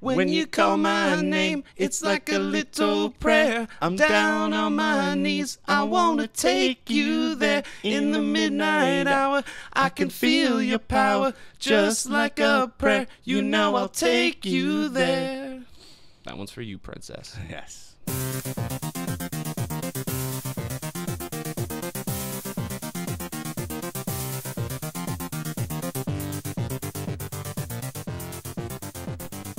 When you call my name, it's like a little prayer. I'm down on my knees, I wanna take you there. In the midnight hour, I can feel your power. Just like a prayer, you know I'll take you there. That one's for you, princess. Yes.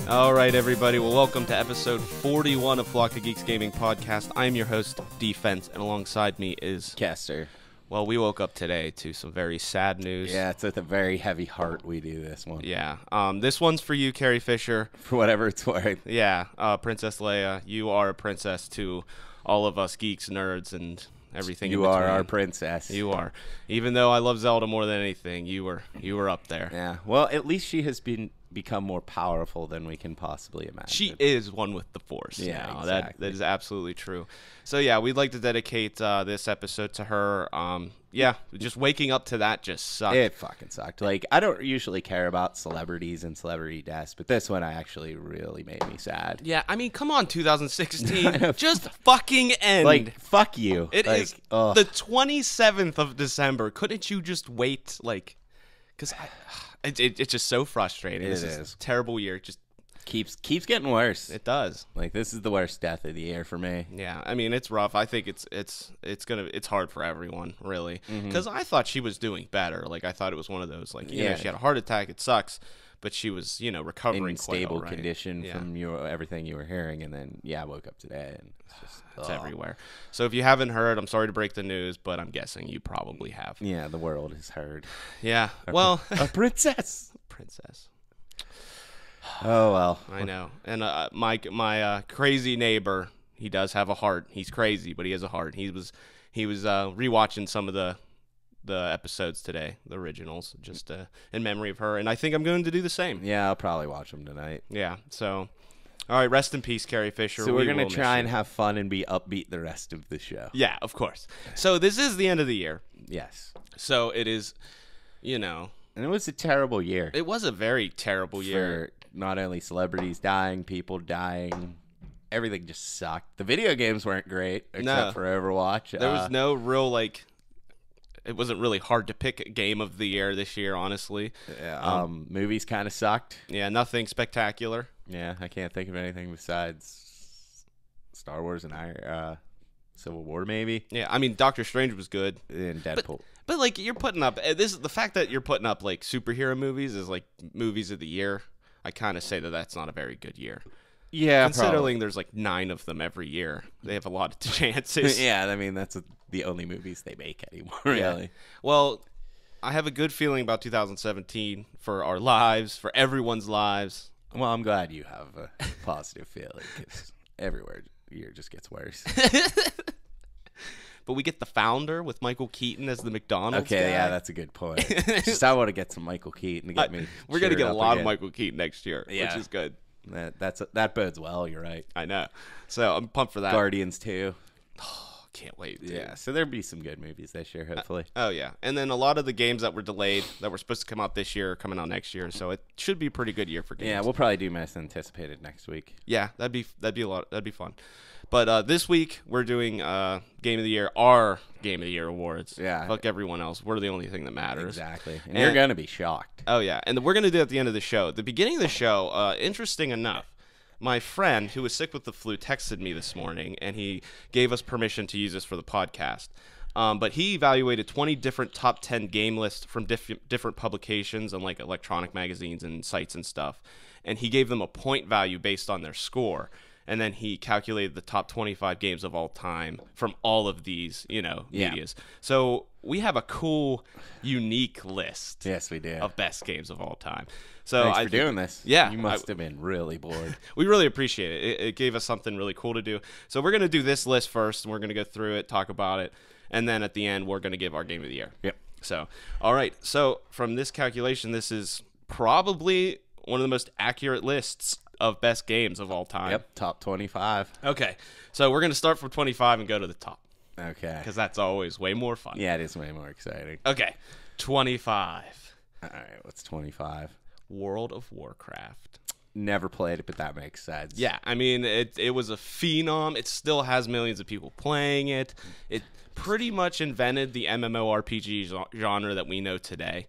All right, everybody. Well, welcome to episode 41 of FoGG Geeks Gaming Podcast. I'm your host, Defense, and alongside me is Kester. Well, we woke up today to some very sad news. Yeah, it's with a very heavy heart we do this one. Yeah. This one's for you, Carrie Fisher. For whatever it's worth. Yeah. Princess Leia, you are a princess to all of us geeks, nerds, and everything You in between. are our princess. You are. Even though I love Zelda more than anything, you were up there. Yeah. Well, at least she has become more powerful than we can possibly imagine. She is one with the Force. Yeah, now. exactly. That is absolutely true. So, yeah, we'd like to dedicate this episode to her. Yeah, just waking up to that just sucked. It fucking sucked. Like, I don't usually care about celebrities and celebrity deaths, but this one actually really made me sad. Yeah, I mean, come on, 2016. Just fucking end. Like, fuck you. It like, is the 27th of December. Couldn't you just wait, like, because it's just so frustrating. This is a terrible year. Just keeps getting worse. It does. Like, this is the worst death of the year for me. Yeah, I mean, it's rough. I think it's hard for everyone, really, because I thought she was doing better. Like, I thought it was one of those, like, you know, she had a heart attack. It sucks, but she was, recovering in quite stable all right. condition from everything you were hearing, and then I woke up today and it's just it's everywhere. So if you haven't heard, I'm sorry to break the news, but I'm guessing you probably have. Yeah, the world has heard. Yeah, a princess. Princess. Oh well, I know. And my crazy neighbor, he does have a heart. He's crazy, but he has a heart. He was rewatching some of the episodes today, the originals, just in memory of her, and I think I'm going to do the same. Yeah, I'll probably watch them tonight. Yeah. So, all right, rest in peace, Carrie Fisher. So we're gonna try and have fun and be upbeat the rest of the show. Yeah, of course. So this is the end of the year. Yes. So it is, And it was a terrible year. It was a very terrible year. For not only celebrities dying, people dying, everything just sucked. The video games weren't great, except for Overwatch. There was no real, it wasn't really hard to pick a game of the year this year, honestly. Yeah, movies kind of sucked. Yeah, nothing spectacular. Yeah, I can't think of anything besides Star Wars and Civil War, maybe. Yeah, I mean, Doctor Strange was good. And Deadpool. But like, you're putting up the fact that you're putting up like superhero movies is like movies of the year. I kind of say that's not a very good year. Yeah, considering there's like 9 of them every year, they have a lot of chances. Yeah, I mean that's the only movies they make anymore. Really. Yeah. Well, I have a good feeling about 2017 for our lives, for everyone's lives. Well, I'm glad you have a positive feeling because everywhere year just gets worse. But we get The Founder with Michael Keaton as the McDonald's guy. Yeah, that's a good point. Just I want to get some Michael Keaton to get me. We're gonna get a lot of Michael Keaton next year, which is good. That bodes well. You're right. I know. So I'm pumped for that. Guardians 2. Oh, can't wait. Dude. Yeah. So there'll be some good movies this year, hopefully. Oh yeah, and then a lot of the games that were delayed that were supposed to come out this year are coming out next year. So it should be a pretty good year for games. Yeah, we'll probably do most anticipated next week. Yeah, that'd be a lot. That'd be fun. But this week we're doing Game of the Year, our Game of the Year awards. Yeah. Fuck everyone else. We're the only thing that matters. Exactly. And you're gonna be shocked. Oh yeah, and we're gonna do it at the end of the show. At the beginning of the show, interesting enough, my friend who was sick with the flu texted me this morning, and he gave us permission to use this for the podcast. But he evaluated 20 different top 10 game lists from different publications and like electronic magazines and sites and stuff, and he gave them a point value based on their score. And then he calculated the top 25 games of all time from all of these, medias. So we have a cool, unique list. Yes, we do. Of best games of all time. So thanks for doing this. Yeah. You must have been really bored. We really appreciate it. It gave us something really cool to do. So we're going to do this list first, and we're going to go through it, talk about it, and then at the end, we're going to give our Game of the Year. Yep. So, all right. So from this calculation, this is probably one of the most accurate lists of best games of all time. Yep, top 25. Okay, so we're going to start from 25 and go to the top. Okay. Because that's always way more fun. Yeah, it is way more exciting. Okay, 25. All right, what's 25? World of Warcraft. Never played it, but that makes sense. Yeah, I mean, it was a phenom. It still has millions of people playing it. It pretty much invented the MMORPG genre that we know today.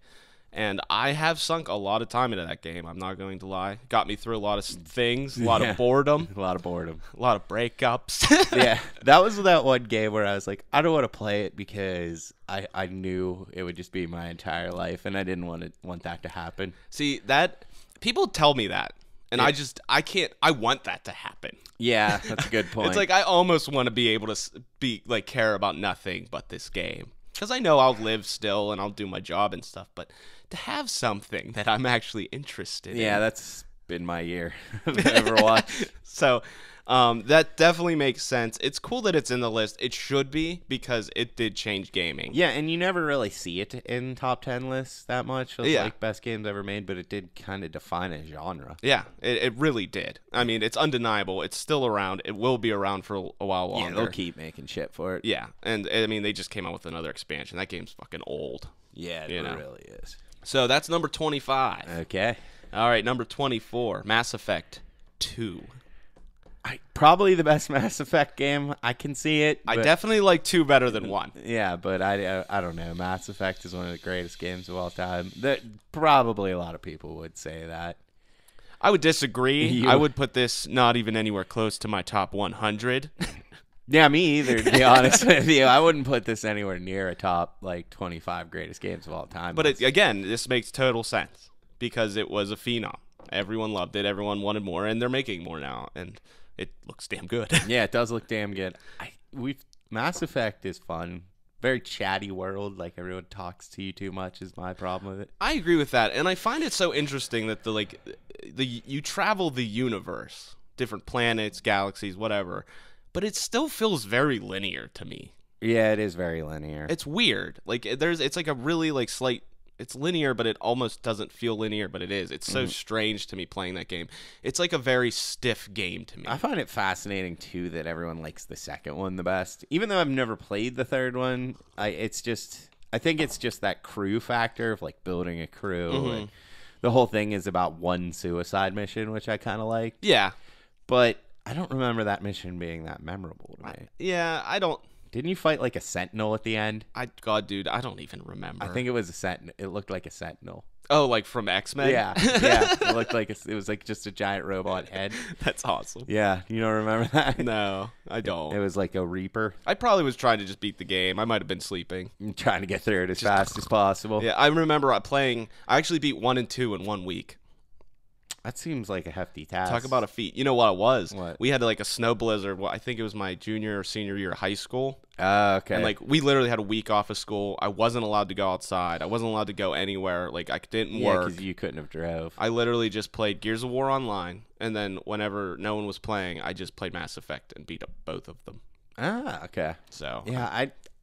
And I have sunk a lot of time into that game. I'm not going to lie. Got me through a lot of things, a lot of boredom. A lot of boredom. A lot of breakups. Yeah, that was that one game where I was like, I don't want to play it because I knew it would just be my entire life, and I didn't want that to happen. See, that people tell me that. And I can't, I want that to happen. Yeah, that's a good point. It's like I almost want to be able to care about nothing but this game. Because I know I'll live still and I'll do my job and stuff. But to have something that I'm actually interested in. Yeah, that's been my year of Overwatch. So that definitely makes sense. It's cool that it's in the list. It should be because it did change gaming. Yeah, and you never really see it in top 10 lists that much. Of, like best games ever made, but it did kind of define a genre. Yeah, it really did. I mean, it's undeniable. It's still around. It will be around for a while longer. Yeah, they'll keep making shit for it. Yeah, and I mean, they just came out with another expansion. That game's fucking old. Yeah, it really is. So that's number 25. Okay. All right, number 24, Mass Effect 2. Probably the best Mass Effect game. I can see it. I definitely like 2 better than 1. Yeah, but I don't know. Mass Effect is one of the greatest games of all time. Probably a lot of people would say that. I would disagree. I would put this not even anywhere close to my top 100. Yeah, me either, to be honest with you. I wouldn't put this anywhere near a top, 25 greatest games of all time. But again, this makes total sense because it was a phenom. Everyone loved it. Everyone wanted more, and they're making more now, and it looks damn good. Yeah, it does look damn good. Mass Effect is fun. Very chatty world. Like, everyone talks to you too much is my problem with it. I agree with that, and I find it so interesting that you travel the universe, different planets, galaxies, whatever, but it still feels very linear to me. Yeah, it is very linear. It's weird. Like it's like a really slight. It's linear, but it almost doesn't feel linear, but it is. It's so strange to me playing that game. It's like a very stiff game to me. I find it fascinating too that everyone likes the second one the best, even though I've never played the third one. I think it's just that crew factor of building a crew. And the whole thing is about one suicide mission, which I kind of like. Yeah, but I don't remember that mission being that memorable to me. I don't. Didn't you fight a sentinel at the end? God, dude, I don't even remember. I think it was a sentinel. It looked like a sentinel. Oh, like from X-Men? Yeah, yeah. It looked like it was just a giant robot head. That's awesome. Yeah, you don't remember that? No, I don't. It was like a Reaper. I probably was trying to just beat the game. I might have been sleeping. I'm trying to get through it as fast as possible. Yeah, I remember playing. I actually beat 1 and 2 in 1 week. That seems like a hefty task. Talk about a feat. You know what it was? What? We had a snow blizzard. Well, I think it was my junior or senior year of high school. Okay. And we literally had a week off of school. I wasn't allowed to go outside. I wasn't allowed to go anywhere. I didn't work. Yeah, because you couldn't have drove. I literally just played Gears of War Online, and then whenever no one was playing, I just played Mass Effect and beat up both of them. Ah, okay. So yeah,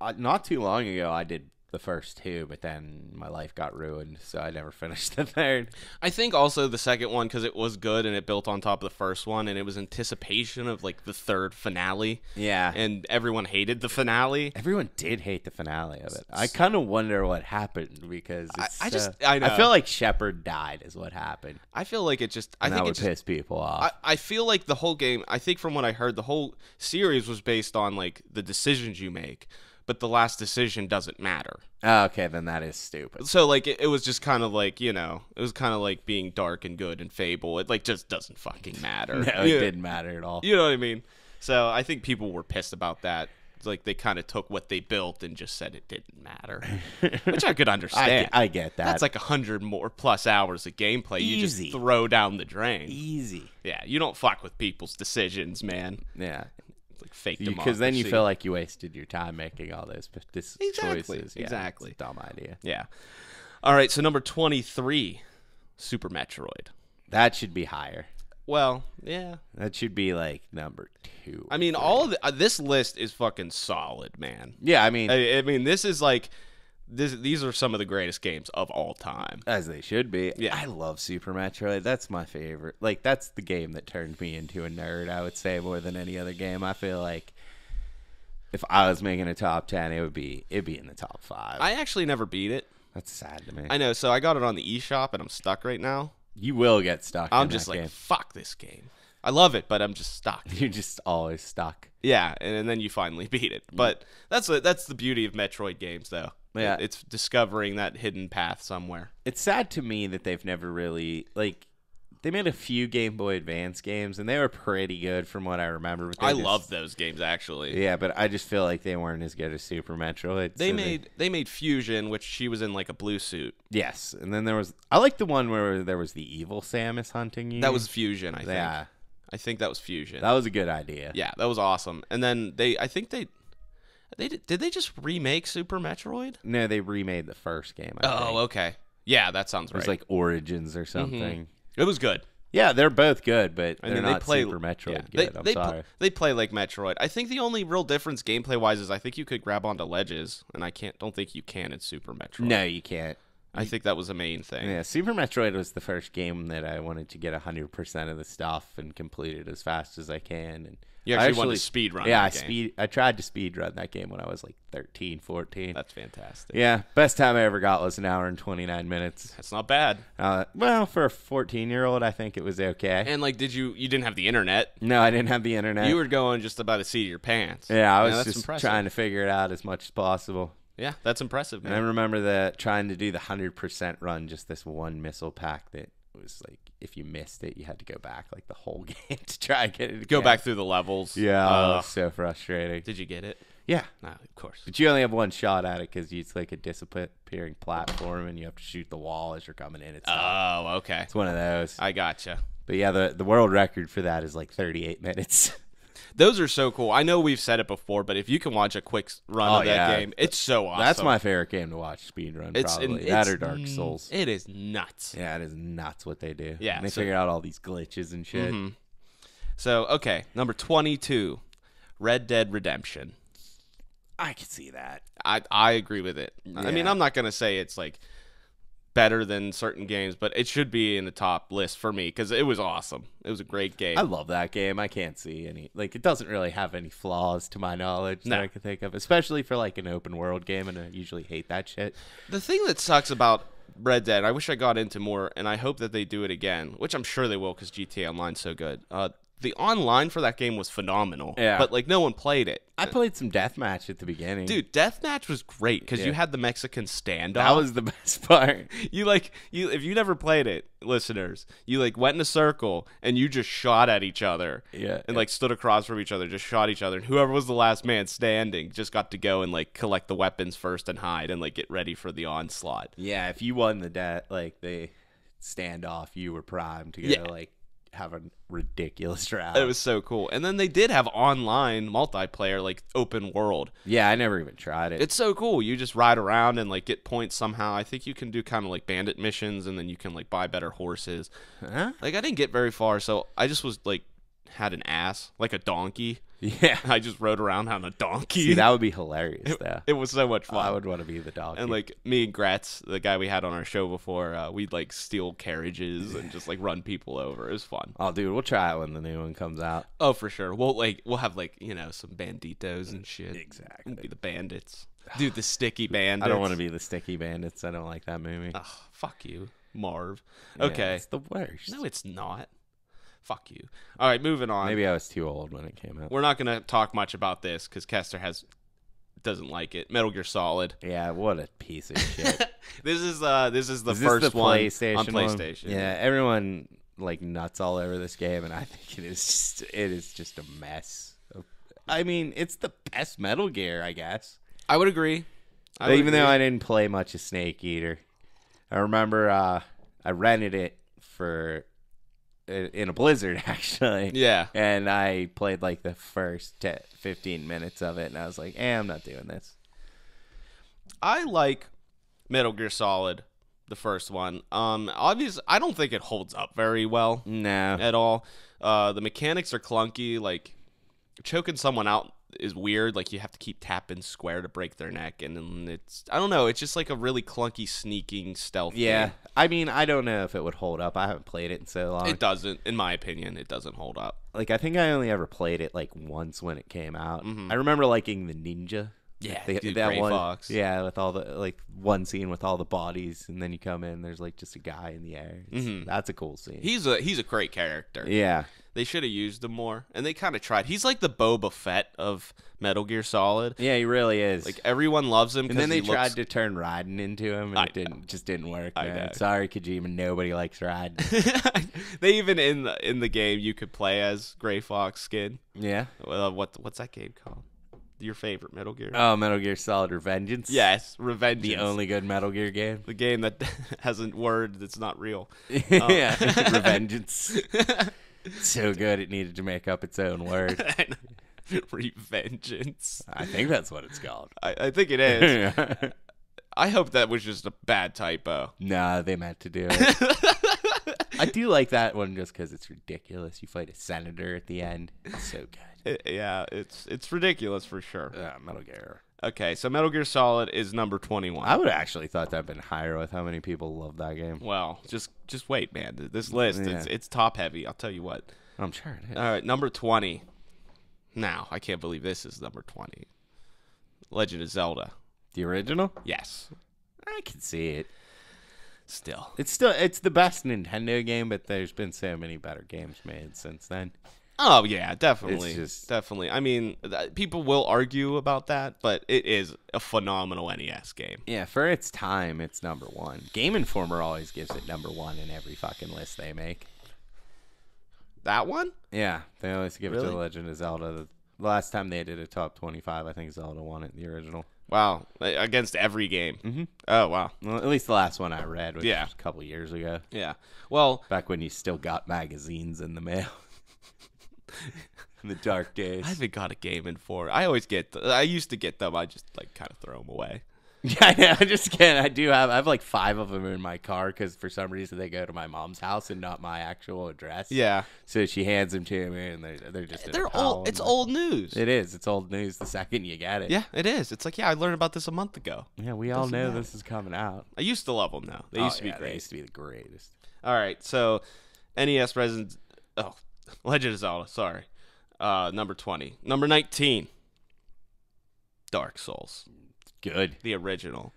I not too long ago I did the first 2, but then my life got ruined, so I never finished the third. I think also the second one, because it was good and it built on top of the first one, and it was anticipation of the third finale. Yeah. And everyone hated the finale. Everyone did hate the finale of it. I kind of wonder what happened because it's, I know. I feel like Shepard died is what happened. I feel like it just... that would piss people off. I feel like the whole game... I think from what I heard, the whole series was based on the decisions you make. But the last decision doesn't matter. Oh, okay, then that is stupid. So, it was just kind of it was kind of like being dark and good and Fable. It, just doesn't fucking matter. No, it didn't matter at all. You know what I mean? So, I think people were pissed about that. They kind of took what they built and just said it didn't matter. Which I could understand. I get that. That's 100 more plus hours of gameplay. Easy. You just throw down the drain. Easy. Yeah, you don't fuck with people's decisions, man. Yeah. Fake democracy. Because then you feel like you wasted your time making all those choices. Yeah, exactly. It's a dumb idea. Yeah. All right, so number 23, Super Metroid. That should be higher. Well, yeah. That should be number 2. I mean, all of this list is fucking solid, man. Yeah, I mean, this is these are some of the greatest games of all time. As they should be. Yeah. I love Super Metroid. That's my favorite. That's the game that turned me into a nerd, I would say, more than any other game. I feel like if I was making a top 10, it'd be in the top 5. I actually never beat it. That's sad to me. I know, so I got it on the eShop, and I'm stuck right now. You will get stuck. I'm in just that like, game. fuck this game. I love it, but I'm just stuck. You're just always stuck. Yeah, and then you finally beat it. But that's the beauty of Metroid games, though. Yeah. It's discovering that hidden path somewhere. It's sad to me that they've never really they made a few Game Boy Advance games, and they were pretty good from what I remember. But I love those games, actually. Yeah, but I just feel like they weren't as good as Super Metroid. They made Fusion, which she was in like a blue suit. Yes, and then I like the one where there was the evil Samus hunting you. That was Fusion, I think. Yeah. I think that was Fusion. That was a good idea. Yeah, that was awesome. And then did they just remake Super Metroid? No, they remade the first game. I think. Okay. Yeah, that sounds It was right. like Origins or something. It was good. Yeah, they're both good, but I they're mean, not they play Super Metroid yeah, good. I'm sorry. They play like Metroid. I think the only real difference gameplay-wise is I think you could grab onto ledges, and don't think you can in Super Metroid. No, you can't. I think that was the main thing. Yeah, Super Metroid was the first game that I wanted to get 100% of the stuff and complete it as fast as I can. And You actually wanted to speedrun Yeah, that game. I tried to speedrun that game when I was like 13, 14. That's fantastic. Yeah, best time I ever got was an hour and 29 minutes. That's not bad. Well, for a 14-year-old, I think it was okay. And like, you didn't have the internet? No, I didn't have the internet. You were going just about the seat of your pants. Yeah, I was that's just impressive. trying to figure it out as much as possible. Yeah, that's impressive, And I man. remember trying to do the 100% run, just this one missile pack that was like, if you missed it, you had to go back like the whole game to try and get it again. Go back through the levels. Yeah, it was so frustrating. Did you get it? Yeah. No, of course. But you only have one shot at it because it's like a disappearing platform and you have to shoot the wall as you're coming in. Oh, okay. It's one of those. I gotcha. But yeah, the world record for that is like 38 minutes. Those are so cool. I know we've said it before, but if you can watch a quick run of that game, it's so awesome. That's my favorite game to watch speedrun, probably. That or Dark Souls. It is nuts. Yeah, it is nuts what they do. Yeah, And they figure out all these glitches and shit. So, okay, number 22, Red Dead Redemption. I could see that. I agree with it. I mean, Yeah. I'm not going to say it's like better than certain games, but it should be in the top list for me because it was awesome. It was a great game. I love that game. I can't see any, like, it doesn't really have any flaws to my knowledge that No. I can think of, especially for like an open world game, and I usually hate that shit. The thing that sucks about Red Dead, I wish I got into more, and I hope that they do it again, which I'm sure they will because GTA Online's so good. The online for that game was phenomenal, but like no one played it. I played some deathmatch at the beginning. Dude, deathmatch was great because you had the Mexican standoff. That was the best part. If you never played it, listeners, you like went in a circle and you just shot at each other. Yeah. And like stood across from each other, just shot each other, and whoever was the last man standing just got to go and like collect the weapons first and hide and like get ready for the onslaught. Yeah, if you won the standoff, you were primed to go like have a ridiculous route. It was so cool. And then they did have online multiplayer, like open world. Yeah, I never even tried it. It's so cool. You just ride around and like get points somehow. I think you can do kind of like bandit missions, and then you can like buy better horses. Huh? Like I didn't get very far, so I just was like had an ass, like a donkey. Yeah. I just rode around on a donkey. See, that would be hilarious, though. It was so much fun. I would want to be the dog. And like me and Gretz, the guy we had on our show before, we'd like steal carriages and just like run people over. It was fun. Oh, dude, we'll try it when the new one comes out. Oh, for sure. We'll have like, some banditos and shit. Exactly. We'll be the bandits. Dude, the sticky bandits. I don't want to be the Sticky Bandits. I don't like that movie. Ugh, fuck you, Marv. Yeah, Okay. it's the worst. No, it's not. Fuck you. All right, moving on. Maybe I was too old when it came out. We're not going to talk much about this because Kester doesn't like it. Metal Gear Solid. Yeah, what a piece of shit. This is the Is this first the one PlayStation on one? PlayStation. Yeah, everyone like nuts all over this game, and I think it is just a mess. I mean, it's the best Metal Gear, I guess. I would agree. Even though I didn't play much of Snake Eater, I remember I rented it in a blizzard actually. Yeah. And I played like the first 15 minutes of it, and I was like, I'm not doing this. I like Metal Gear Solid, the first one. Obviously, I don't think it holds up very well No. at all. The mechanics are clunky. Like choking someone out is weird. Like you have to keep tapping square to break their neck, and then I don't know. It's just like a really clunky, sneaking stealth. Yeah. game. I mean, I don't know if it would hold up. I haven't played it in so long. It doesn't, in my opinion. It doesn't hold up. Like, I think I only ever played it like once when it came out. I remember liking the ninja Yeah, That Gray one, Fox. yeah, with all the like one scene with all the bodies, and then you come in, there's like just a guy in the air. That's a cool scene. He's a great character. Yeah. They should have used him more, and they kind of tried. He's like the Boba Fett of Metal Gear Solid. Yeah, he really is. Like everyone loves him. And then they tried to turn Raiden into him, and it just didn't work. Man. Sorry, Kojima. Nobody likes Raiden. They even in the game you could play as Gray Fox skin. Yeah. What's that game called? Your favorite Metal Gear? Oh, Metal Gear Solid Revengeance. Yes, Revengeance. The only good Metal Gear game. The game that has a word that's not real. Yeah, Revengeance. So good it needed to make up its own word. Revengeance. I think that's what it's called. I think it is. I hope that was just a bad typo. Nah, they meant to do it. I do like that one just because it's ridiculous. You fight a senator at the end. It's so good. It's ridiculous for sure. Metal Gear. Okay, so Metal Gear Solid is number 21. I would have actually thought that'd been higher with how many people love that game. Well, just wait, man. This list, it's top heavy. I'll tell you what. I'm sure it is. All right, number 20. Now, I can't believe this is number 20. Legend of Zelda. The original? Yes. I can see it. Still. It's the best Nintendo game, but there's been so many better games made since then. Oh, yeah, definitely. It's just... Definitely. I mean, people will argue about that, but it is a phenomenal NES game. Yeah, for its time, it's number one. Game Informer always gives it number one in every fucking list they make. That one? Yeah, they always give it to The Legend of Zelda. The last time they did a top 25, I think Zelda won it, the original. Wow, against every game. Mm-hmm. Oh, wow. Well, at least the last one I read, which was a couple years ago. Yeah. Well, back when you still got magazines in the mail. In the dark days. I haven't got a Game Informer. I always get. I used to get them. I just like kind of throw them away. Yeah, I just can't. I have like 5 of them in my car because for some reason they go to my mom's house and not my actual address. Yeah. So she hands them to me, and they're just. They're old. It's old news. It is. It's old news the second you get it. Yeah, it is. It's like, I learned about this a month ago. Yeah, we all know this is coming out. I used to love them though. They used to be great. They used to be the greatest. All right, so NES Legend of Zelda. Sorry. Number 20. Number 19. Dark Souls. Good. The original.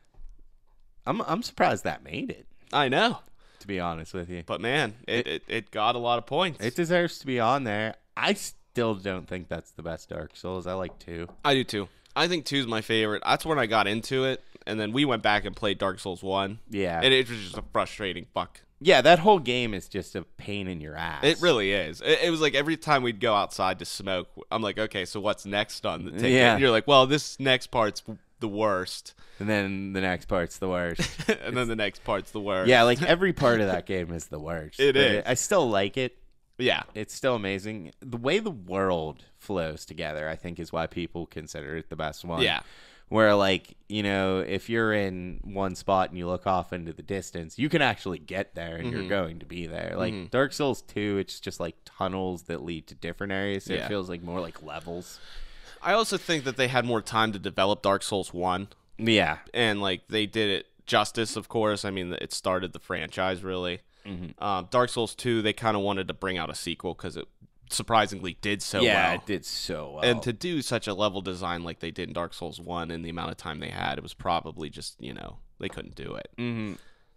I'm surprised that made it. I know. To be honest with you. But man, it got a lot of points. It deserves to be on there. I still don't think that's the best Dark Souls. I like 2. I do too. I think 2 is my favorite. That's when I got into it, and then we went back and played Dark Souls 1. Yeah. And it was just a frustrating fuck. Yeah, that whole game is just a pain in your ass. It really is. It was like every time we'd go outside to smoke, I'm like, okay, so what's next on the ticket? Yeah. And you're like, well, this next part's the worst. And then the next part's the worst. And then the next part's the worst. Yeah, like every part of that game is the worst. It is. I still like it. Yeah. It's still amazing. The way the world flows together, I think, is why people consider it the best one. Yeah. Where, like, you know, if you're in one spot and you look off into the distance, you can actually get there and you're going to be there. Like, Dark Souls 2, it's just like tunnels that lead to different areas. So it feels like more like levels. I also think that they had more time to develop Dark Souls 1. Yeah. And, like, they did it justice, of course. I mean, it started the franchise, really. Dark Souls 2, they kind of wanted to bring out a sequel because it surprisingly did so well. Yeah, it did so well. And to do such a level design like they did in Dark Souls 1 in the amount of time they had, it was probably just, you know, they couldn't do it.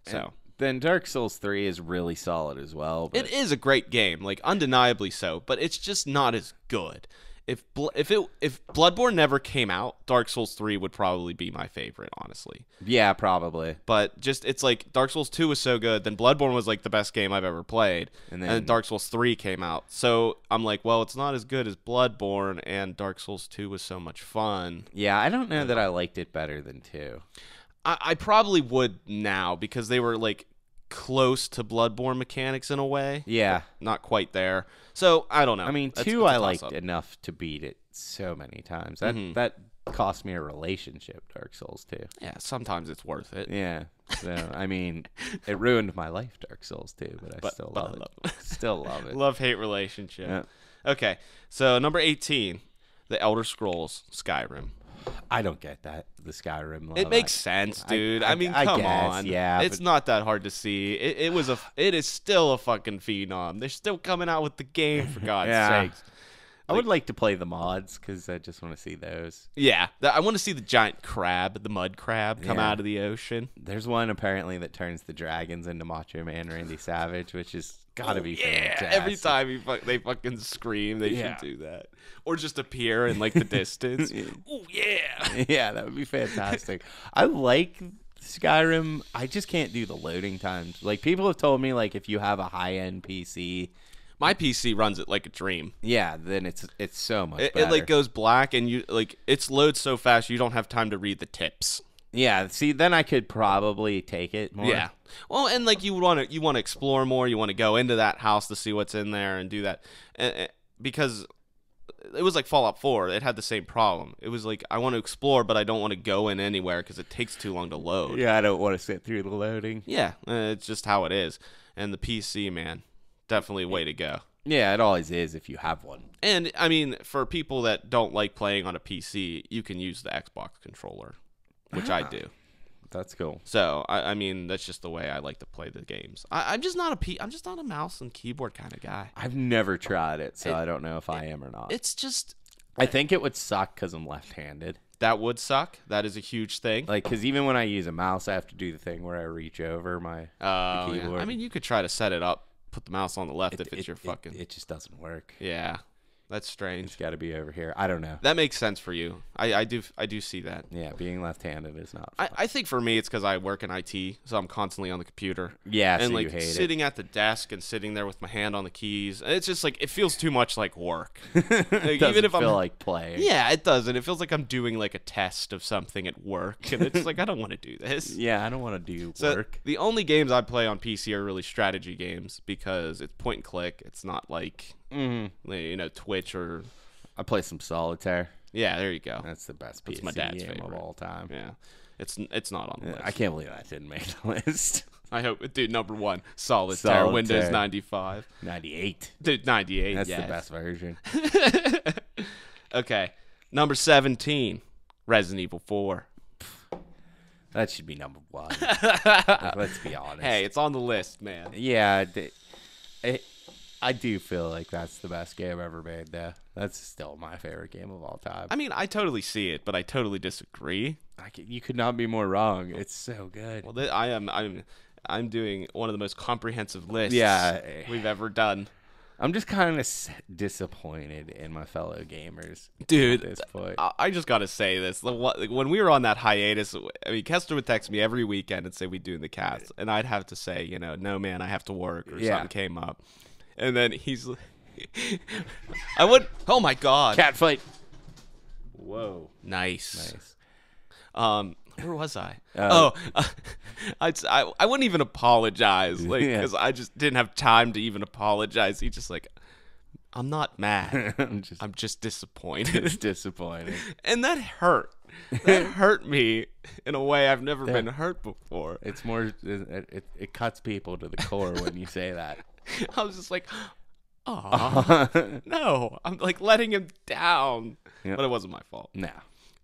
So and then Dark Souls 3 is really solid as well. But... It is a great game, like undeniably so, but it's just not as good. If Bloodborne never came out, Dark Souls 3 would probably be my favorite, honestly. Yeah, probably. But just, it's like Dark Souls 2 was so good, then Bloodborne was like the best game I've ever played, and then Dark Souls 3 came out. So I'm like, well, it's not as good as Bloodborne, and Dark Souls 2 was so much fun. Yeah, I don't know that I liked it better than 2. I probably would now, because they were like close to Bloodborne mechanics in a way. Yeah. Not quite there. So, I don't know. I mean, 2 I liked enough to beat it so many times. That cost me a relationship, Dark Souls 2. Yeah, sometimes it's worth it. Yeah. So, I mean, it ruined my life, Dark Souls 2, but I still love it. Still love it. Love-hate relationship. Yeah. Okay, so number 18, The Elder Scrolls Skyrim. I don't get that, the Skyrim love. It makes sense, dude. I mean, come on. Yeah, it's not that hard to see. It is still a fucking phenom. They're still coming out with the game, for God's sakes. I would like to play the mods because I just want to see those. Yeah, I want to see the giant crab, the mud crab, come out of the ocean. There's one apparently that turns the dragons into Macho Man Randy Savage, which is gotta be fantastic. Every time they fucking scream, they should do that, or just appear in like the distance. Oh yeah, yeah, that would be fantastic. I like Skyrim. I just can't do the loading times. Like people have told me, like if you have a high-end PC. My PC runs it like a dream. Yeah, then it's so much better. It like goes black and you like it's loads so fast you don't have time to read the tips. Yeah, see, then I could probably take it more. Yeah. Well, and like you want to explore more. You want to go into that house to see what's in there and do that, because it was like Fallout 4. It had the same problem. It was like I want to explore, but I don't want to go in anywhere because it takes too long to load. Yeah, I don't want to sit through the loading. Yeah, it's just how it is. And the PC, man. Definitely a way to go. Yeah, it always is if you have one. And, I mean, for people that don't like playing on a PC, you can use the Xbox controller, which I do. That's cool. So, I mean, that's just the way I like to play the games. I'm just not a mouse and keyboard kind of guy. I've never tried it, so I don't know if I am or not. It's just... I think it would suck because I'm left-handed. That would suck. That is a huge thing. Like, because even when I use a mouse, I have to do the thing where I reach over my keyboard. Yeah. I mean, you could try to set it up. Put the mouse on the left if it's your fucking... It just doesn't work. Yeah. That's strange. It's got to be over here. I don't know. That makes sense for you. I do see that. Yeah, being left-handed is not fun. I think for me it's because I work in IT, so I'm constantly on the computer. Yeah, and so like you hate sitting at the desk and sitting there with my hand on the keys. It's just like it feels too much like work. Like, even if feel like playing. Yeah, it does, and it feels like I'm doing like a test of something at work, and it's like I don't want to do this. Yeah, I don't want to do work. The only games I play on PC are really strategy games because it's point and click. It's not like Twitch or. I play some solitaire. Yeah, there you go. That's the best That's PC my dad's game favorite of all time. Yeah, it's not on the list. I can't believe that didn't make the list. I hope, dude. Number one, Solitaire. Windows 95. 98. Dude, 98. That's yes. the best version. Okay, number 17, Resident Evil 4. That should be number one. Let's be honest. Hey, it's on the list, man. Yeah, I do feel like that's the best game ever made, though. That's still my favorite game of all time. I mean, I totally see it, but I totally disagree. You could not be more wrong. It's so good. Well, I'm doing one of the most comprehensive lists we've ever done. I'm just kind of disappointed in my fellow gamers, dude. At this point. I just gotta say this: when we were on that hiatus, I mean, Kester would text me every weekend and say we'd doing the cast, and I'd have to say, no, man, I have to work or something came up. And then he's oh my god. Cat fight. Whoa. Nice. Nice. Where was I? I wouldn't even apologize, like, because I just didn't have time to even apologize. He just like, I'm not mad. I'm just disappointed. It's disappointing. And that hurt. That hurt me in a way I've never been hurt before. It's more, it cuts people to the core when you say that. I was just like, oh, no. I'm like letting him down. Yep. But it wasn't my fault. No.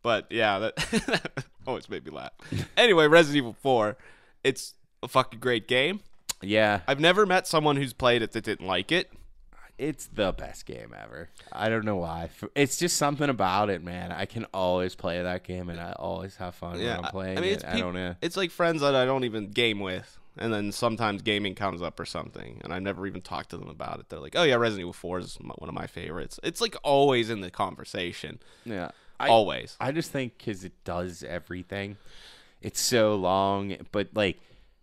But yeah, that always made me laugh. Anyway, Resident Evil 4, it's a fucking great game. Yeah. I've never met someone who's played it that didn't like it. It's the best game ever. I don't know why. It's just something about it, man. I can always play that game, and I always have fun when I'm playing it. I don't know. It's like friends that I don't even game with. And then sometimes gaming comes up or something, and I've never even talked to them about it. They're like, oh, yeah, Resident Evil 4 is one of my favorites. It's like always in the conversation. Yeah. Always. I just think because it does everything. It's so long, but like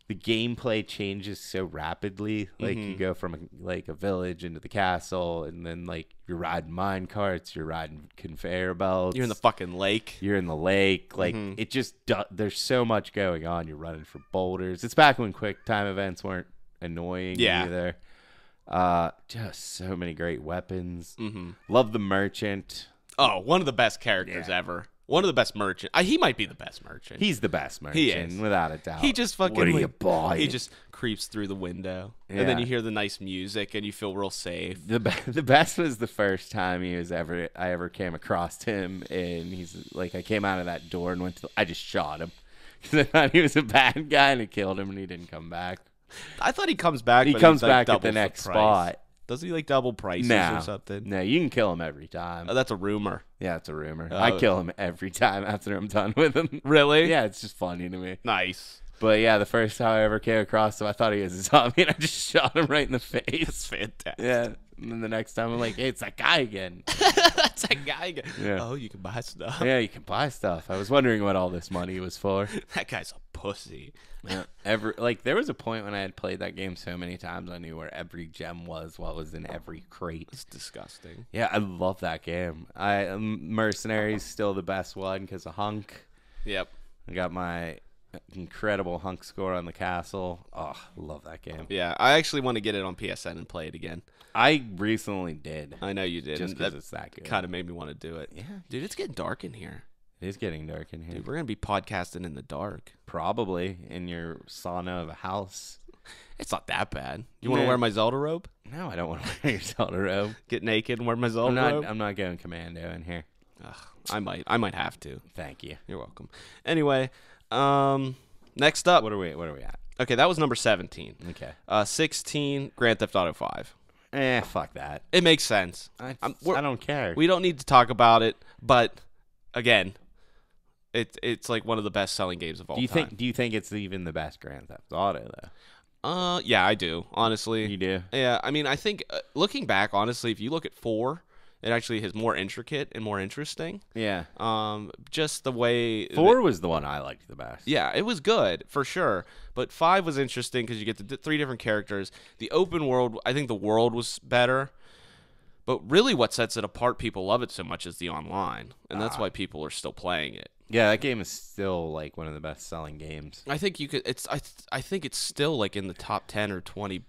the gameplay changes so rapidly. Like you go from a village into the castle, and then like you're riding mine carts, you're riding conveyor belts. You're in the fucking lake. You're in the lake. Like it just there's so much going on. You're running for boulders. It's back when quick time events weren't annoying either. Just so many great weapons. Love the merchant. Oh, one of the best characters ever. One of the best merchant. He might be the best merchant. He's the best merchant. He is. Without a doubt. He just fucking... What are you buying? He just creeps through the window. And then you hear the nice music and you feel real safe. The best was the first time I ever came across him. And he's like, I came out of that door and I just shot him. Because I thought he was a bad guy and I killed him and he didn't come back. I thought he comes back. He comes back at the next spot. Doesn't he like double prices or something? No, you can kill him every time. Oh, that's a rumor. Yeah, it's a rumor. I kill him every time after I'm done with him. Really? Yeah, it's just funny to me. Nice. But yeah, the first time I ever came across him, I thought he was a zombie, and I just shot him right in the face. That's fantastic. Yeah. And then the next time, I'm like, hey, it's that guy again. That's that guy again. Yeah. Oh, you can buy stuff. Yeah, you can buy stuff. I was wondering what all this money was for. That guy's a pussy. Yeah. There was a point when I had played that game so many times, I knew where every gem was, what was in every crate. It's disgusting. Yeah, I love that game. Mercenaries still the best one because of Hunk. Yep. I got my incredible Hunk score on the castle. Oh, love that game. Yeah, I actually want to get it on PSN and play it again. I recently did. I know you did. Just because it's that good. Kind of made me want to do it. Yeah. Dude, it's getting dark in here. It is getting dark in here. Dude, we're going to be podcasting in the dark. Probably in your sauna of a house. It's not that bad. You want to wear my Zelda robe? No, I don't want to wear your Zelda robe. Get naked and wear my Zelda robe? I'm not going commando in here. Ugh, I might have to. Thank you. You're welcome. Anyway, next up. What are we at? Okay, that was number 17. Okay. 16, Grand Theft Auto 5. Fuck that. It makes sense. I don't care. We don't need to talk about it, but again, it's like one of the best selling games of all time. Do you think it's even the best Grand Theft Auto though? Yeah, I do. Honestly, you do. Yeah, I mean, I think looking back, honestly, if you look at 4, it actually is more intricate and more interesting. Yeah. Just the way 4 was the one I liked the best. Yeah, it was good for sure. But 5 was interesting because you get the 3 different characters. The open world, I think the world was better. But really, what sets it apart, people love it so much, is the online, and that's why people are still playing it. Yeah, that game is still like one of the best selling games. I think you could. I think it's still like in the top 10 or 20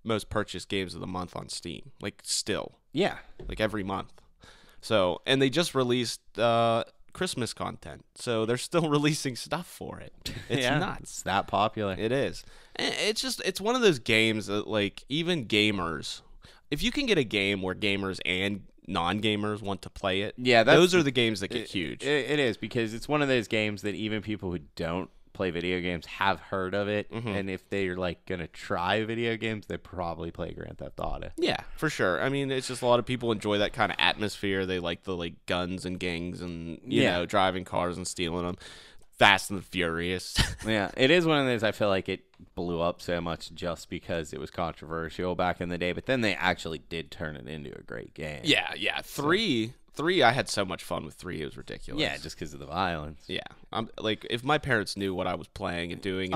most purchased games of the month on Steam. Like still. Yeah. Like every month. So, and they just released Christmas content, so they're still releasing stuff for it. It's nuts. It's that popular. It is. And it's one of those games that like even gamers, if you can get a game where gamers and non-gamers want to play it, those are the games that get huge. It is, because it's one of those games that even people who don't play video games have heard of it, and if they're like gonna try video games, they probably play Grand Theft Auto. Yeah, for sure. I mean, it's just a lot of people enjoy that kind of atmosphere. They like the like guns and gangs and you know, driving cars and stealing them. Fast and the Furious. Yeah, it is one of those. I feel like it blew up so much just because it was controversial back in the day, but then they actually did turn it into a great game. Yeah. Three, I had so much fun with 3. It was ridiculous. Yeah, just because of the violence. Yeah, I'm like, if my parents knew what I was playing and doing.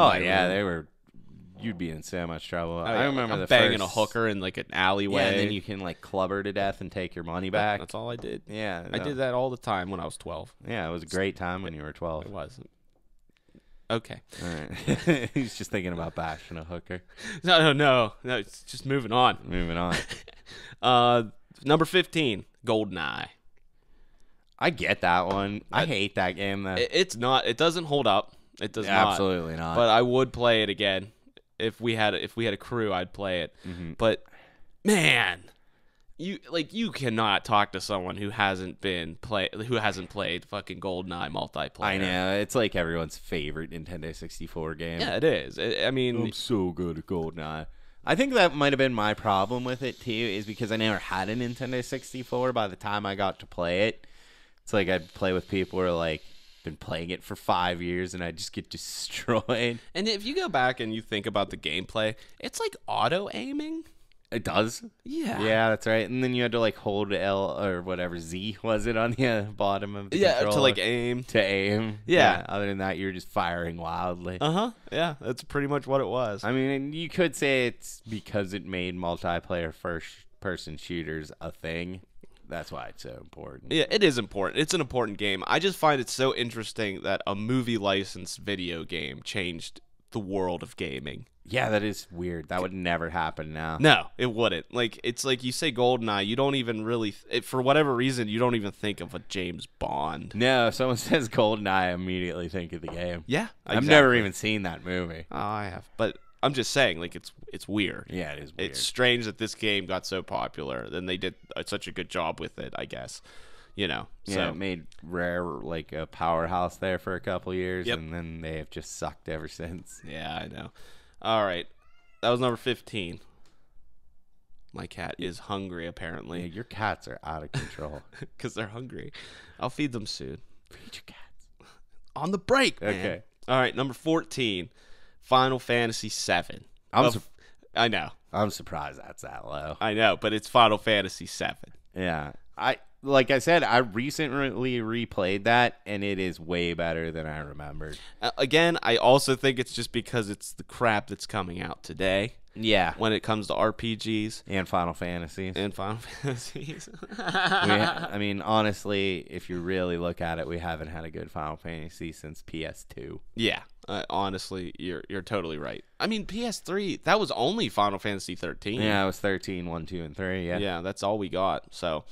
You'd be in so much trouble. I remember banging a hooker in like an alleyway. Yeah, and then you can like club her to death and take your money back. That's all I did. Yeah, I did that all the time when I was 12. Yeah, it was a great time when you were 12. It was. Okay. All right. He's just thinking about bashing a hooker. No. It's just moving on. Moving on. Number 15, GoldenEye. I get that one. I hate that game though. It's not. It doesn't hold up. It does not. Absolutely not. But I would play it again if we had a crew. I'd play it. But man, you cannot talk to someone who hasn't played fucking GoldenEye multiplayer. I know, it's like everyone's favorite Nintendo 64 game. Yeah, it is. I mean, I'm so good at GoldenEye. I think that might have been my problem with it too, is because I never had a Nintendo 64 by the time I got to play it. It's like I'd play with people who are like been playing it for 5 years and I just get destroyed. And if you go back and you think about the gameplay, it's like auto aiming. It does? Yeah. Yeah, that's right. And then you had to like hold L or whatever Z was it on the bottom of the controller? To like aim. To aim. Yeah. Other than that, you're just firing wildly. Yeah, that's pretty much what it was. I mean, you could say it's because it made multiplayer first-person shooters a thing. That's why it's so important. Yeah, it is important. It's an important game. I just find it so interesting that a movie licensed video game changed the world of gaming. Yeah, that is weird. That would never happen now. No, it wouldn't. Like, it's like you say GoldenEye, you don't even really, for whatever reason, you don't even think of a James Bond. No, if someone says GoldenEye, I immediately think of the game. Yeah, exactly. I've never even seen that movie. Oh, I have. But I'm just saying, like, it's weird. Yeah, it is weird. It's strange that this game got so popular. Then they did such a good job with it, I guess. You know. Yeah, so. It made Rare like a powerhouse there for a couple years, and then they have just sucked ever since. Yeah, I know. All right. That was number 15. My cat is hungry, Yeah, apparently, your cats are out of control. because they're hungry. I'll feed them soon. Feed your cats. On the break, man. Okay. All right, number 14, Final Fantasy VII. I know. I'm surprised that's that low. I know, but it's Final Fantasy VII. Yeah. Like I said, I recently replayed that, and it is way better than I remembered. Again, I also think it's just because it's the crap that's coming out today. Yeah. When it comes to RPGs And Final Fantasies. and Final Fantasies. I mean, honestly, if you really look at it, we haven't had a good Final Fantasy since PS2. Yeah, honestly, you're totally right. I mean, PS3, that was only Final Fantasy 13. Yeah, it was 13, 1, 2, and 3. Yeah. Yeah, that's all we got. So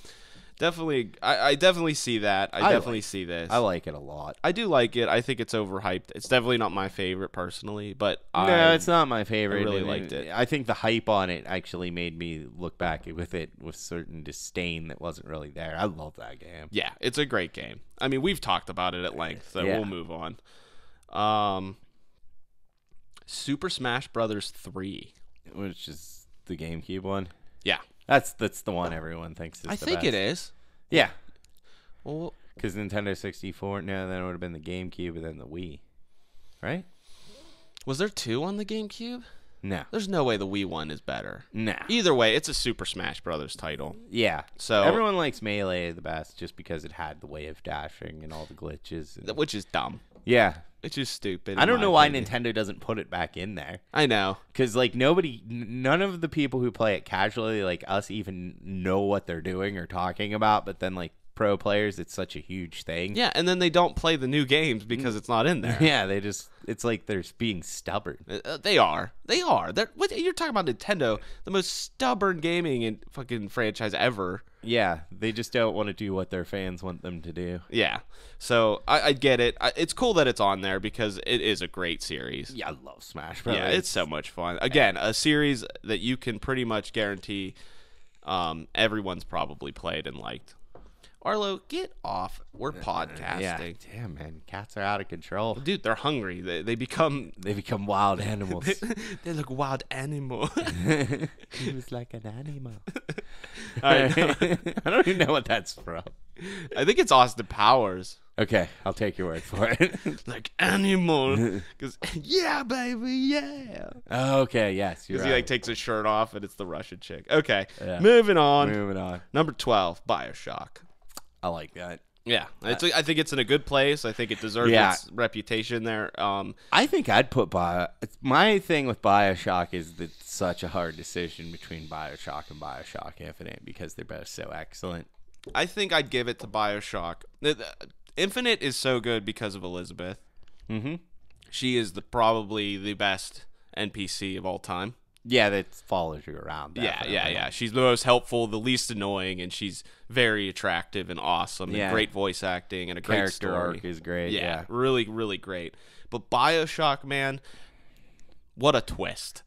definitely, I definitely see that. I definitely see this. I like it a lot. I do like it. I think it's overhyped. It's definitely not my favorite personally, but No, it's not my favorite. I really and liked it. I think the hype on it actually made me look back with it with certain disdain that wasn't really there. I love that game. Yeah, it's a great game. I mean, we've talked about it at length, so Yeah. we'll move on. Super Smash Brothers 3. Which is the GameCube one. Yeah. That's the one everyone thinks is I the think best. it is. Yeah. Well, Because Nintendo 64, no, then it would have been the GameCube and then the Wii. Right? was there 2 on the GameCube? No. There's no way the Wii one is better. Nah. Either way, it's a Super Smash Brothers title. Yeah. So Everyone likes Melee the best just because it had the way of dashing and all the glitches. And... which is dumb. Yeah. It's just stupid. I don't know why opinion. Nintendo doesn't put it back in there. I know. Because, like, none of the people who play it casually, like us, even know what they're doing or talking about. But then, like, pro players, it's such a huge thing. Yeah, and then they don't play the new games because it's not in there. Yeah, it's like they're being stubborn. They are. You're talking about Nintendo, the most stubborn gaming and fucking franchise ever. Yeah, they just don't want to do what their fans want them to do. Yeah. So I get it. It's cool that it's on there because it is a great series. Yeah, I love Smash Bros. Yeah, it's so much fun. Again, a series that you can pretty much guarantee everyone's probably played and liked. Arlo, get off. We're podcasting. Yeah, damn, man. Cats are out of control. Dude, they're hungry. They become wild animals. they look wild animal. He was like an animal. All right. I don't even know what that's from. I think it's Austin Powers. Okay, I'll take your word for it. Like animal. Because, yeah, baby, yeah. Okay, yes, you're Because right. he like takes his shirt off and it's the Russian chick. Okay, Yeah. moving on. Moving on. Number 12, BioShock. I like that. Yeah, I think it's in a good place. I think it deserves its reputation there. I think I'd put my thing with BioShock is that it's such a hard decision between BioShock and BioShock Infinite because they're both so excellent. I think I'd give it to BioShock. Infinite is so good because of Elizabeth. Mm-hmm. She is probably the best NPC of all time. Yeah, that follows you around. Definitely. Yeah. She's the most helpful, the least annoying, and she's very attractive and awesome, and great voice acting and a great Character story. arc is great. Yeah. Really, really great. But BioShock, man, what a twist!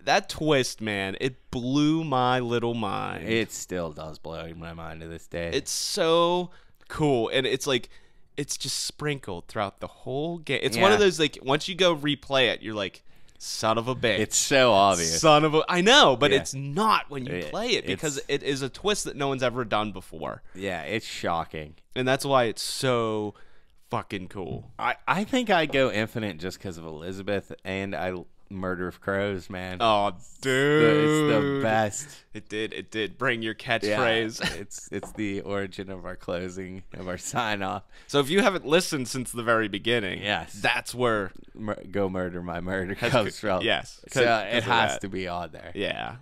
That twist, man, it blew my little mind. It still does blow my mind to this day. It's so cool, and it's like it's just sprinkled throughout the whole game. It's one of those like once you go replay it, you're like, son of a bitch. It's so obvious. I know, but it's not when you play it because it is a twist that no one's ever done before. Yeah, it's shocking. And that's why it's so fucking cool. I think I'd go Infinite just because of Elizabeth and Murder of Crows, man. Oh, dude. It's the best. It did. Bring your catchphrase. Yeah, it's the origin of our closing, of our sign-off. So if you haven't listened since the very beginning, that's where Go Murder My Murder comes from. Yes. So it has to be on there. Yeah.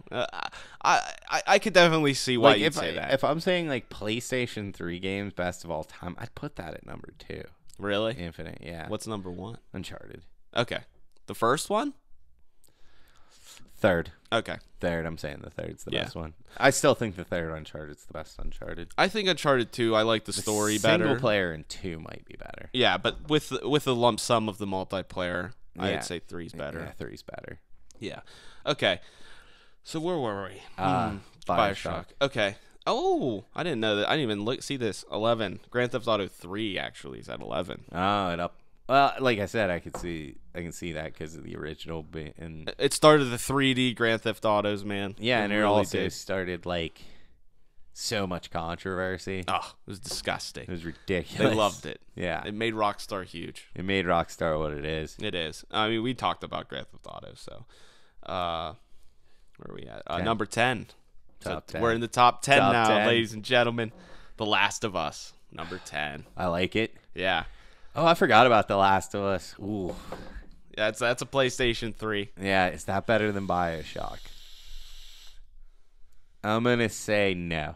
I could definitely see why you'd say that. If I'm saying like PlayStation 3 games best of all time, I'd put that at number 2. Really? Infinite, yeah. What's number 1? Uncharted. Okay. The first one? Third. Okay. Third, I'm saying the third's the best one. I still think the third Uncharted's the best Uncharted. I think Uncharted 2, I like the story better. Single player in 2 might be better. Yeah, but with the lump sum of the multiplayer, I'd say 3's better. Yeah, 3's better. Yeah. Okay. So where were we? BioShock. Okay. Oh, I didn't know that. I didn't even see this. 11. Grand Theft Auto 3 actually is at 11. Oh, it Well, like I said, I can see that because of the original, and It started the 3D Grand Theft Autos, man. yeah, and it really also did. started like so much controversy. Oh, it was disgusting. It was ridiculous. They loved it. Yeah, It made Rockstar huge. it made Rockstar what it is. It is. I mean, we talked about Grand Theft Auto, so where are we at? 10. Number 10. Top 10. We're in the top 10 Top now, 10. ladies and gentlemen. The Last of Us, number 10. I like it. Yeah. Oh, I forgot about The Last of Us. Ooh, That's a PlayStation 3. yeah, is that better than BioShock? I'm gonna say no.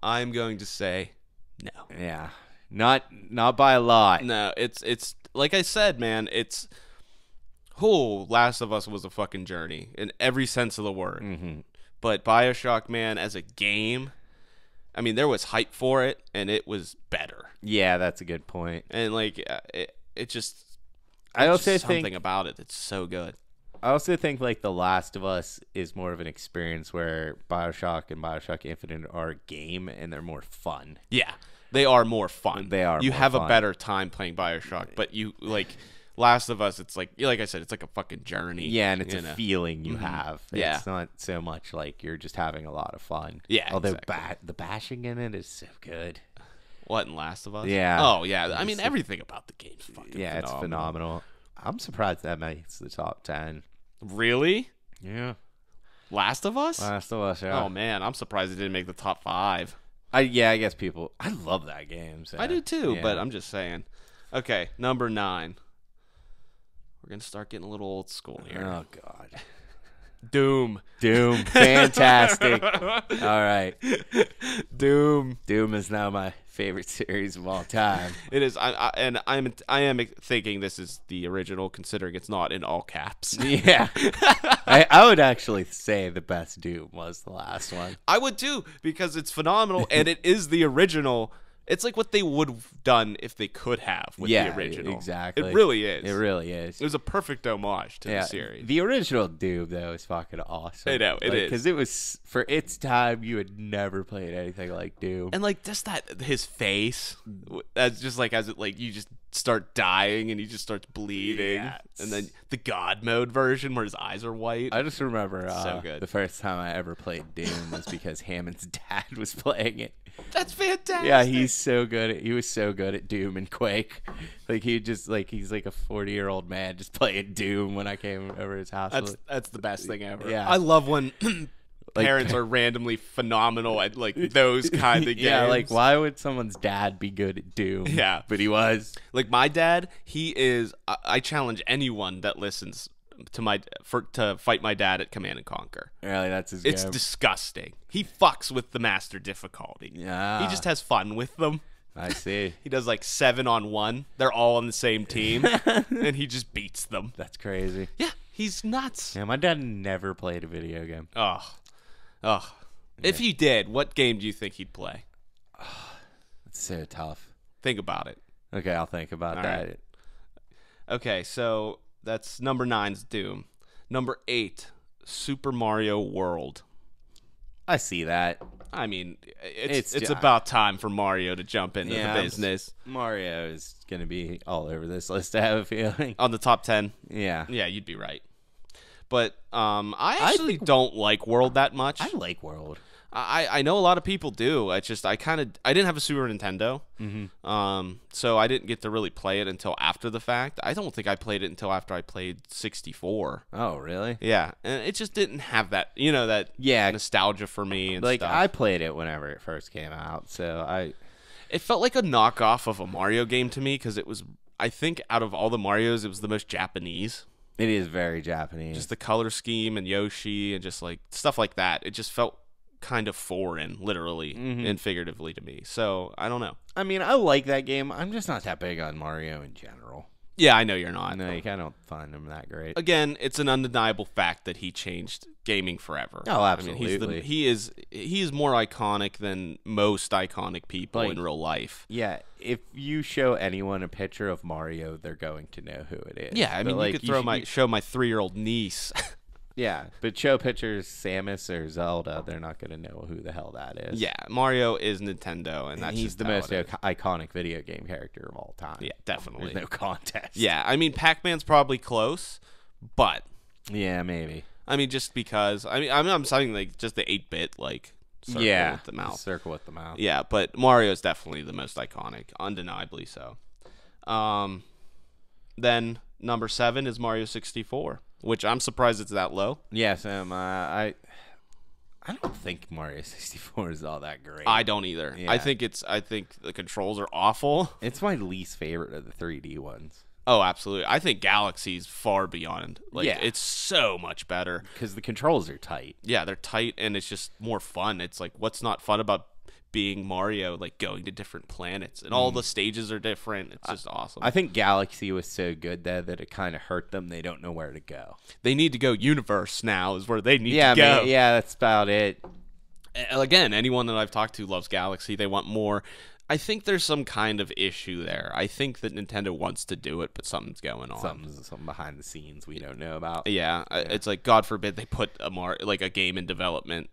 I'm going to say no. Yeah, not by a lot. No, it's like I said, man, Last of Us was a fucking journey in every sense of the word. Mm-hmm. But BioShock, man, as a game, I mean, there was hype for it, and it was better. Yeah, that's a good point. And like, it just, I also just something think about it that's so good. I also think like The Last of Us is more of an experience where BioShock and BioShock Infinite are a game and they're more fun. Yeah, they are more fun. They are. You more have fun. a better time playing BioShock, but you like Last of Us. It's like I said, it's like a fucking journey. Yeah, and it's you a know? feeling you have. Yeah. It's not so much like you're just having a lot of fun. Yeah, Although exactly. the bashing in it is so good. What in Last of Us? Yeah. Oh yeah. I mean, everything about the game's fucking Yeah, it's phenomenal. I'm surprised that makes the top 10. Really? Yeah. Last of Us? Last of Us, yeah. Oh man, I'm surprised it didn't make the top 5. I guess people. I love that game. So, I do too, yeah. but I'm just saying. Okay, number 9. We're gonna start getting a little old school here. Oh God. Doom. Doom, fantastic. All right, Doom. Doom is now my favorite series of all time. It is. I am thinking this is the original, considering it's not in all caps. Yeah, I would actually say the best Doom was the last one. I would too, because it's phenomenal and it is the original. It's like what they would have done if they could have with the original. Exactly. It really is. It really is. It was a perfect homage to the series. The original Doom though is fucking awesome. I know, it is. Because it was for its time. You had never played anything like Doom. And like just his face, that's just like as it like you just start dying and he just starts bleeding, and then the God mode version where his eyes are white. I just remember so good. The first time I ever played Doom was because Hammon's dad was playing it. That's fantastic. Yeah, he was so good at Doom and Quake. Like he's like a 40-year-old man just playing Doom when I came over his house. That's the best thing ever. Yeah. I love when parents are randomly phenomenal at like those kind of games. Yeah, like why would someone's dad be good at Doom? Yeah, but he was. Like my dad, he is. I challenge anyone that listens to fight my dad at Command and Conquer. Really, that's his It's game. disgusting. He fucks with the master difficulty. Yeah, He just has fun with them. I see. He does like 7-on-1. They're all on the same team, and he just beats them. That's crazy. Yeah, he's nuts. Yeah, my dad never played a video game. Oh. If you did, what game do you think he'd play? It's so tough. Think about it. Okay, I'll think about All that. right. Okay, so that's number 9's Doom. Number 8, Super Mario World. I see that. I mean, it's ju- about time for Mario to jump into the business. Mario is going to be all over this list, I have a feeling. On the top 10? Yeah. Yeah, you'd be right. But I actually don't like World that much. I like World. I know a lot of people do. I didn't have a Super Nintendo, so I didn't get to really play it until after the fact. I don't think I played it until after I played 64. Oh, really? Yeah, and it just didn't have that nostalgia for me and like stuff. I played it whenever it first came out, so It felt like a knockoff of a Mario game to me because it was. I think out of all the Marios, it was the most Japanese. It is very Japanese. Just the color scheme and Yoshi and just like stuff like that. It just felt kind of foreign, literally and figuratively to me. So I don't know. I mean, I like that game. I'm just not that big on Mario in general. Yeah, I know you're not. No, I don't find him that great. Again, it's an undeniable fact that he changed gaming forever. Oh, absolutely. I mean, he is more iconic than most iconic people in real life. Yeah, if you show anyone a picture of Mario, they're going to know who it is. Yeah, I mean, you could show my 3-year-old niece Yeah, but show pictures Samus or Zelda, they're not going to know who the hell that is. Yeah, Mario is Nintendo, and that's he's just the how most it is. iconic video game character of all time. Yeah, definitely. There's no contest. Yeah, I mean, Pac-Man's probably close, but Yeah, maybe. I mean, just because I'm saying like just the 8-bit like circle with the mouth. Circle with the mouth. Yeah, but Mario's definitely the most iconic, undeniably so. Then number 7 is Mario 64, which I'm surprised it's that low. Yes, I don't think Mario 64 is all that great. I don't either. Yeah. I think the controls are awful. It's my least favorite of the 3D ones. Oh, absolutely. I think Galaxy's far beyond. Like, Yeah. it's so much better. Because the controls are tight. Yeah, they're tight, and it's just more fun. It's like, what's not fun about being Mario, like going to different planets, and all the stages are different. It's just awesome. I think Galaxy was so good that it kind of hurt them. They don't know where to go. They need to go universe now is where they need to go. Yeah, that's about it. Again, anyone that I've talked to loves Galaxy. They want more. I think there's some kind of issue there. I think that Nintendo wants to do it, but something's going on. Something behind the scenes we don't know about. Yeah, it's like, God forbid they put a game in development.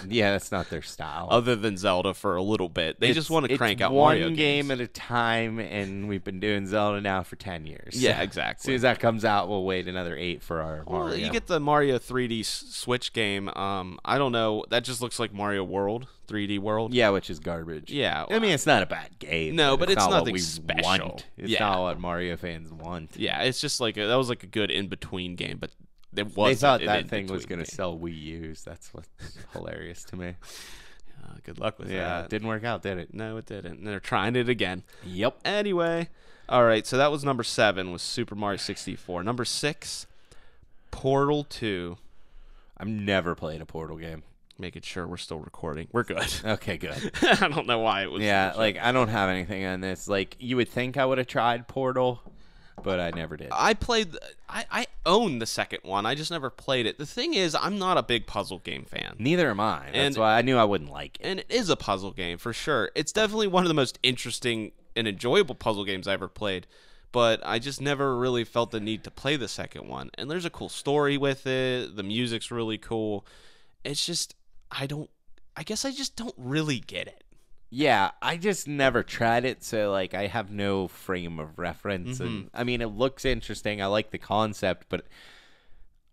Yeah, that's not their style. Other than Zelda for a little bit. They just want to crank out one Mario game games. at a time, and we've been doing Zelda now for 10 years. Yeah, As exactly. soon as that comes out, we'll wait another 8 for our Well, Mario. you get the Mario 3D Switch game. I don't know. That just looks like Mario World, 3D World. Yeah, which is garbage. Yeah. I mean, it's not a bad game. No, but it's not nothing what we special. want. It's Yeah. not what Mario fans want. Yeah, it's just like that was like a good in-between game, but it wasn't. They thought an that thing was in-between going to game. sell Wii U's. That's what's hilarious to me. Good luck with Yeah, that. it didn't work out, did it? No, it didn't. And they're trying it again. Yep. Anyway, all right. So that was number 7 was Super Mario 64. Number 6, Portal 2. I've never played a Portal game. Making sure we're still recording. We're good. Okay, good. I don't know why it was. Yeah, like I don't have anything on this. Like you would think I would have tried Portal, but I never did. I played. I own the second one. I just never played it. The thing is, I'm not a big puzzle game fan. Neither am I. That's And- why I knew I wouldn't like it. And it is a puzzle game for sure. It's definitely one of the most interesting and enjoyable puzzle games I ever played. But I just never really felt the need to play the second one. And there's a cool story with it. The music's really cool. It's just I guess I just don't really get it. Yeah, I just never tried it, so like I have no frame of reference. And I mean, it looks interesting. I like the concept, but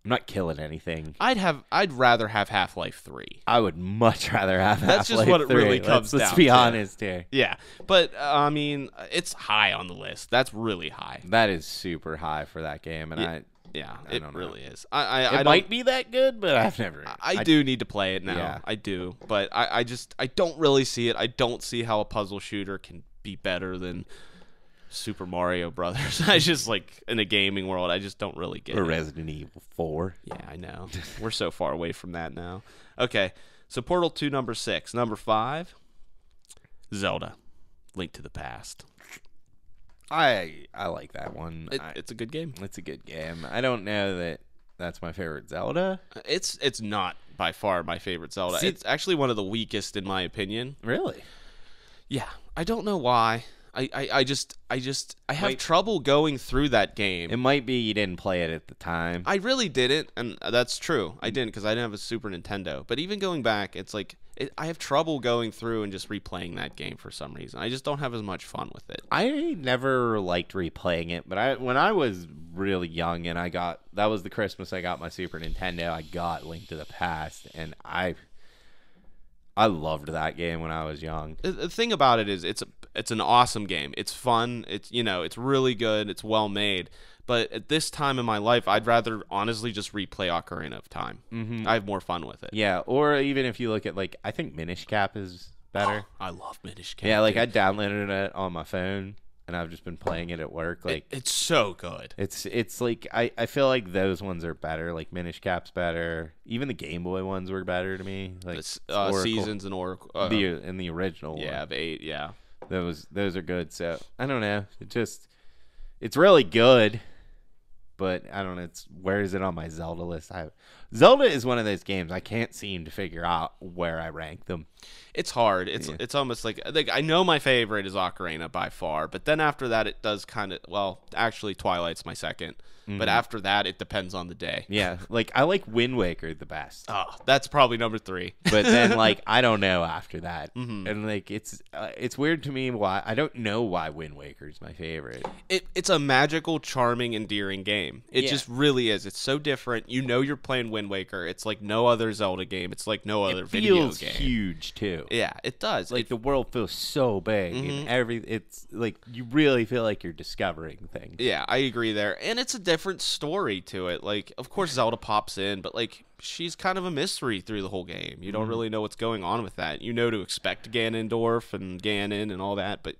I'm not killing anything. I'd rather have Half-Life 3. I would much rather have That's just Half-Life what it 3. really comes Let's down be to. honest here. Yeah, but I mean, it's high on the list. That's really high. That is super high for that game, and Yeah, I it don't know. really is. I it don't- might be that good, but I've never. I do need to play it now. Yeah. I do, but I don't really see it. I don't see how a puzzle shooter can be better than Super Mario Brothers. I just like in a gaming world, I just don't really get Or it. Resident Evil 4. Yeah, I know. We're so far away from that now. Okay, so Portal 2, number 6. Number 5, Zelda, Link to the Past. I like that one. It's a good game. It's a good game. I don't know that that's my favorite Zelda. It's not by far my favorite Zelda. See- It's actually one of the weakest in my opinion. Really? Yeah, I don't know why. I just have Wait. trouble going through that game. It might be you didn't play it at the time. I really didn't, and that's true. I didn't because I didn't have a Super Nintendo. But even going back, it's like I have trouble going through and just replaying that game for some reason. I just don't have as much fun with it. I never liked replaying it, but when I was really young and that was the Christmas I got my Super Nintendo, I got Link to the Past, and I loved that game when I was young. The thing about it is it's an awesome game. It's fun. It's really good. It's well made. But at this time in my life, I'd rather honestly just replay Ocarina of Time. I have more fun with it. Yeah, or even if you look at I think Minish Cap is better. I love Minish Cap. Yeah, dude. I downloaded it on my phone and I've just been playing it at work. It's so good. It's like I feel like those ones are better. Like Minish Cap's better. Even the Game Boy ones were better to me. Like Oracle. Seasons and Oracle. In the original one. Yeah, of 8. Yeah. Those are good. So I don't know. It's really good, but I don't know. Where is it on my Zelda list? Zelda is one of those games I can't seem to figure out where I rank them. It's hard. It's almost like I know my favorite is Ocarina by far, but then after that it does kind of, well, actually Twilight's my second. But after that, it depends on the day. Yeah, like I like Wind Waker the best. Oh, that's probably number 3. But then, like, I don't know after that, and like it's weird to me why I don't know why Wind Waker is my favorite. It's a magical, charming, endearing game. It just really is. It's so different. You know, you're playing Wind Waker. It's like no other Zelda game. It's like no other video game. It feels huge too. Yeah, it does. Like the world feels so big, and it's like you really feel like you're discovering things. Yeah, I agree there, and it's a different story to it. Like, of course Zelda pops in, but like she's kind of a mystery through the whole game. You don't really know what's going on with that. You know to expect Ganondorf and Ganon and all that, but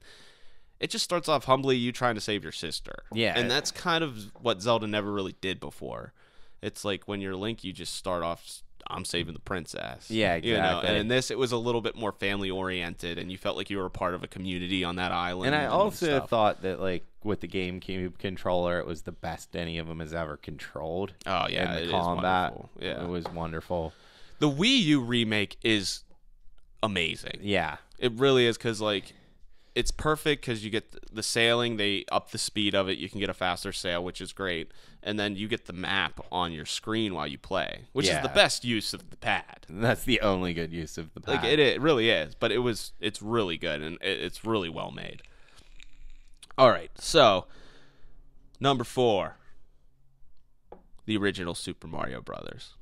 it just starts off humbly, you trying to save your sister. Yeah, and that's kind of what Zelda never really did before. It's like when you're Link, you just start off, I'm saving the princess. Yeah, exactly. You know, and in this, it was a little bit more family oriented, and you felt like you were a part of a community on that island. And I also thought that, like, with the GameCube controller, it was the best any of them has ever controlled. Oh yeah, and the it combat, is wonderful. Yeah, it was wonderful. The Wii U remake is amazing. Yeah, it really is, because like it's perfect because you get the sailing. They up the speed of it. You can get a faster sail, which is great. And then you get the map on your screen while you play, which is the best use of the pad. And that's the only good use of the pad. Like it really is. But it's really good, and it's really well made. All right, so number 4, the original Super Mario Brothers.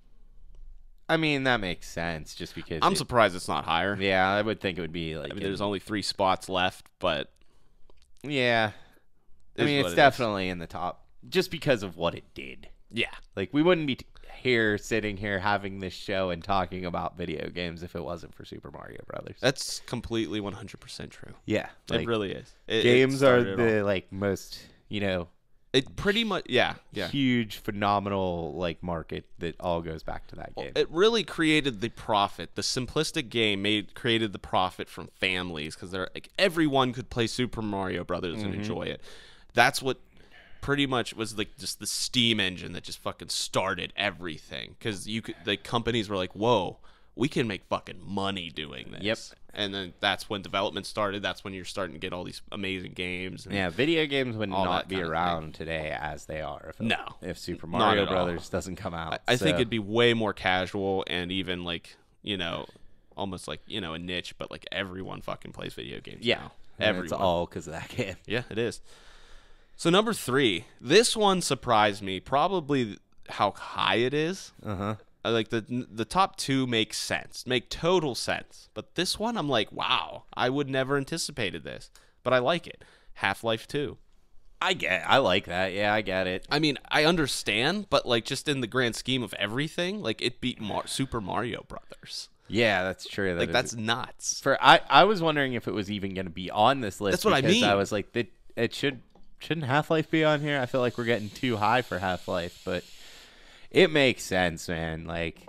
I mean, that makes sense, just because I'm surprised it's not higher. Yeah, I would think it would be like. I mean, there's only 3 spots left, but yeah, I mean, it's definitely in the top. Just because of what it did. Yeah. Like, we wouldn't be sitting here having this show and talking about video games if it wasn't for Super Mario Brothers. That's completely 100% true. Yeah. Like, it really is. Games are the, like, most, you know... It pretty much, yeah. Huge, phenomenal, like, market that all goes back to that game. It really created the profit. The simplistic game created the profit from families, because like, everyone could play Super Mario Brothers and enjoy it. That's what pretty much was like just the steam engine that just fucking started everything, because the companies were like, whoa, we can make fucking money doing this. Yep. And then that's when development started. That's when you're starting to get all these amazing games. Yeah, video games would not be around today as they are if Super Mario Brothers doesn't come out. I think it'd be way more casual, and even like, you know, almost like, you know, a niche, but like everyone fucking plays video games now. Everyone. It's all because of that game. Yeah, it is. So number 3, this one surprised me, probably how high it is. Like the top 2 make total sense. But this one, I'm like, wow, I would never anticipated this, but I like it. Half-Life 2. I like that. Yeah, I get it. I mean, I understand, but like just in the grand scheme of everything, like it beat Super Mario Brothers. Yeah, that's true. That's nuts. I was wondering if it was even going to be on this list. That's what I mean. I was like, it shouldn't Half-Life be on here? I feel like we're getting too high for Half-Life, but it makes sense, man. Like,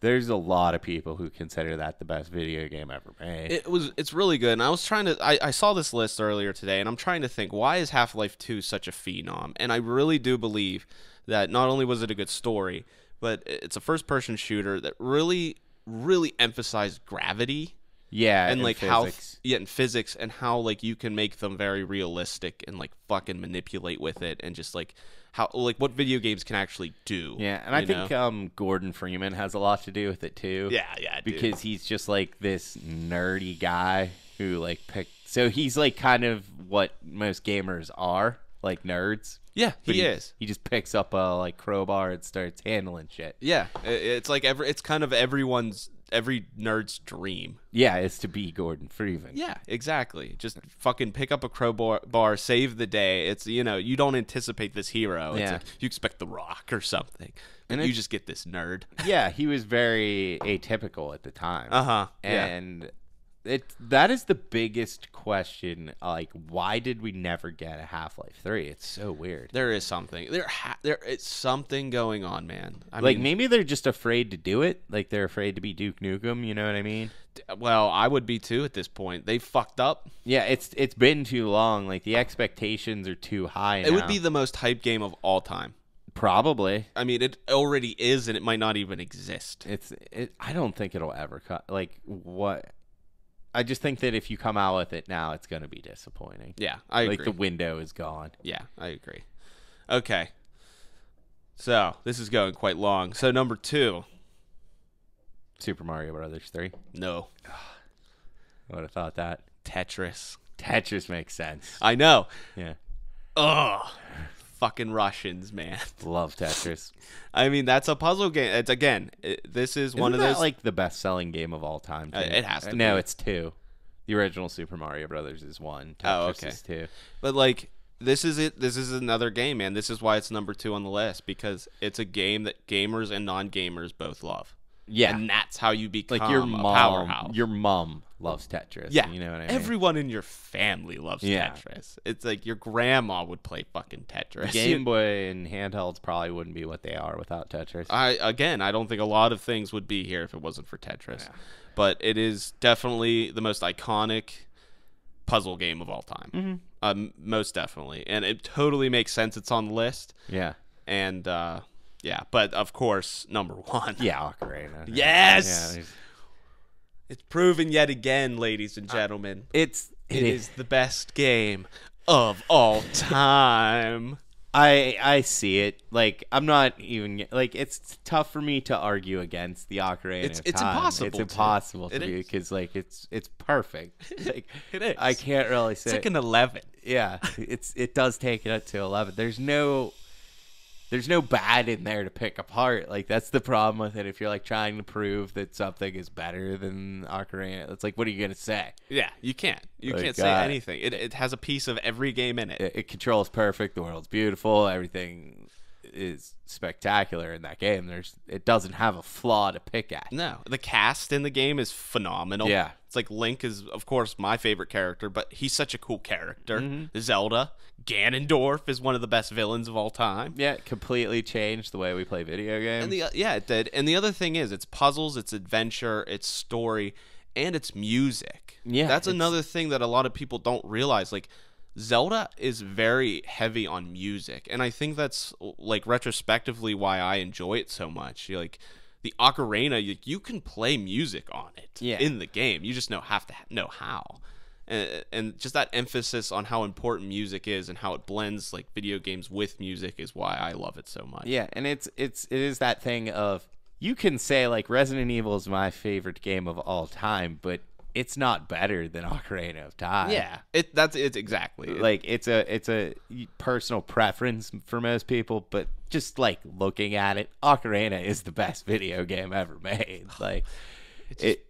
there's a lot of people who consider that the best video game ever made. It's really good. And I was trying to I saw this list earlier today, and I'm trying to think, why is Half-Life 2 such a phenom? And I really do believe that not only was it a good story, but it's a first-person shooter that really, really emphasized gravity. Yeah, and like physics. in physics, and how like you can make them very realistic and like fucking manipulate with it, and just like how like what video games can actually do. Yeah, and I think Gordon Freeman has a lot to do with it too. Yeah, because he's just like this nerdy guy who like so he's like kind of what most gamers are, like nerds. Yeah, he is. He just picks up a like crowbar and starts handling shit. Yeah, it's like it's kind of every nerd's dream. Yeah, is to be Gordon Freeman. Yeah, exactly. Just fucking pick up a crowbar, save the day. It's, you know, you don't anticipate this hero. It's like you expect The Rock or something. And you just get this nerd. Yeah, he was very atypical at the time. And that is the biggest question. Like, why did we never get a Half-Life 3? It's so weird. There is something. It's something going on, man. I mean, maybe they're just afraid to do it. Like, they're afraid to be Duke Nukem. You know what I mean? Well, I would be too at this point. They fucked up. Yeah, it's been too long. Like, the expectations are too high now. It would be the most hyped game of all time. Probably. I mean, it already is, and it might not even exist. I don't think it'll ever cut. Like, what? I just think that if you come out with it now, it's going to be disappointing. Yeah, I agree. Like, the window is gone. Yeah, I agree. Okay. So, this is going quite long. So, number 2. Super Mario Brothers 3. No. I would have thought that. Tetris. Tetris makes sense. I know. Yeah. Ugh. Fucking Russians, man. Love Tetris. I mean, that's a puzzle game. It's this is one of those, like the best-selling game of all time. Too? It has to. No, be. It's 2. The original Super Mario Brothers is 1. Oh, Tetris okay. is 2. But like, this is it. This is another game, man. This is why it's number 2 on the list, because it's a game that gamers and non-gamers both love. Yeah, and that's how you become like your a mom. powerhouse. Your mom loves Tetris. Yeah, you know what I mean. Everyone in your family loves Yeah. Tetris. It's like your grandma would play fucking Tetris. Game Boy and handhelds probably wouldn't be what they are without Tetris. I don't think a lot of things would be here if it wasn't for Tetris. Yeah. But it is definitely the most iconic puzzle game of all time. Mm-hmm. Most definitely, and it totally makes sense. It's on the list. Yeah, and yeah, but of course, number 1. Yeah, Ocarina. Yes, yeah, it's proven yet again, ladies and gentlemen. It is the best game of all time. I see it. Like, I'm not even like, it's tough for me to argue against the Ocarina of Time. It's impossible. It's impossible to me because like it's perfect. Like, it is. I can't really say it's like an 11. Yeah, it does take it up to 11. There's no bad in there to pick apart. Like, that's the problem with it. If you're like trying to prove that something is better than Ocarina, it's like, what are you gonna say? Yeah, you can't. You can't say anything. It has a piece of every game in it. It controls perfect. The world's beautiful. Everything is spectacular in that game. It doesn't have a flaw to pick at. No, the cast in the game is phenomenal. Yeah, it's like Link is, of course, my favorite character, but he's such a cool character. Mm-hmm. Zelda, Ganondorf is one of the best villains of all time. Yeah, it completely changed the way we play video games. And it did. And the other thing is, it's puzzles, it's adventure, it's story, and it's music. Yeah, that's another thing that a lot of people don't realize. Like, Zelda is very heavy on music, and I think that's like retrospectively why I enjoy it so much. Like, the Ocarina, you can play music on it in the game. You just have to know how. And just that emphasis on how important music is and how it blends like video games with music is why I love it so much. Yeah, and it is that thing of, you can say like Resident Evil is my favorite game of all time, but it's not better than Ocarina of Time. Yeah, it's exactly like it's a personal preference for most people, but just like looking at it, Ocarina is the best video game ever made. Like, it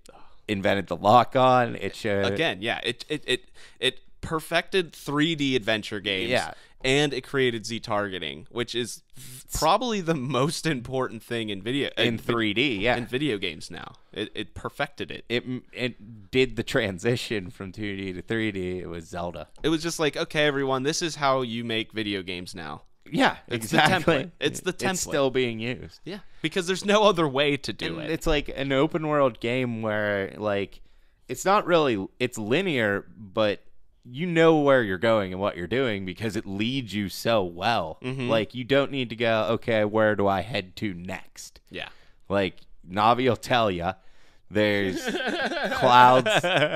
invented the lock-on. It showed again. Yeah, it perfected 3D adventure games. Yeah. And it created Z targeting, which is probably the most important thing in 3D. Yeah, in video games now. It perfected it. It did the transition from 2D to 3D. It was Zelda. It was just like, okay, everyone, this is how you make video games now. Yeah, exactly. It's the template. It's still being used. Yeah, because there's no other way to do it. It's like an open world game where like it's not really, it's linear, but you know where you're going and what you're doing because it leads you so well. Mm-hmm. Like, you don't need to go, okay, where do I head to next? Yeah. Like, Navi will tell you there's clouds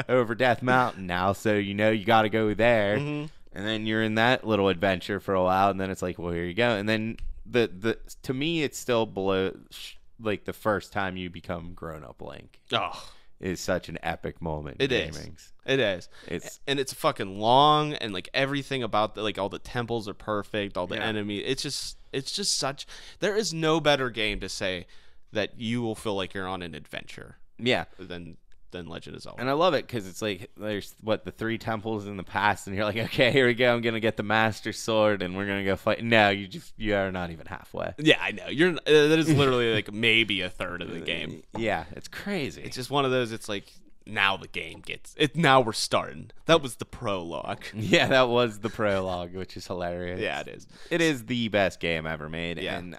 over Death Mountain now, so you know you got to go there. Mm-hmm. And then you're in that little adventure for a while, and then it's like, well, here you go. And then to me, it's still below like the first time you become grown-up Link. Oh, is such an epic moment. It is. It is. It's fucking long, and like everything about like all the temples are perfect, all the enemies. It's just such. There is no better game to say that you will feel like you're on an adventure. Yeah. Than Legend of Zelda. And I love it because it's like there's the 3 temples in the past, and you're like, okay, here we go. I'm gonna get the Master Sword, and we're gonna go fight. No, you are not even halfway. Yeah, I know. That is literally like maybe a third of the game. Yeah, it's crazy. It's just one of those. It's like now the game gets it. Now we're starting. That was the prologue. Yeah, that was the prologue, which is hilarious. Yeah, it is. It is the best game ever made, and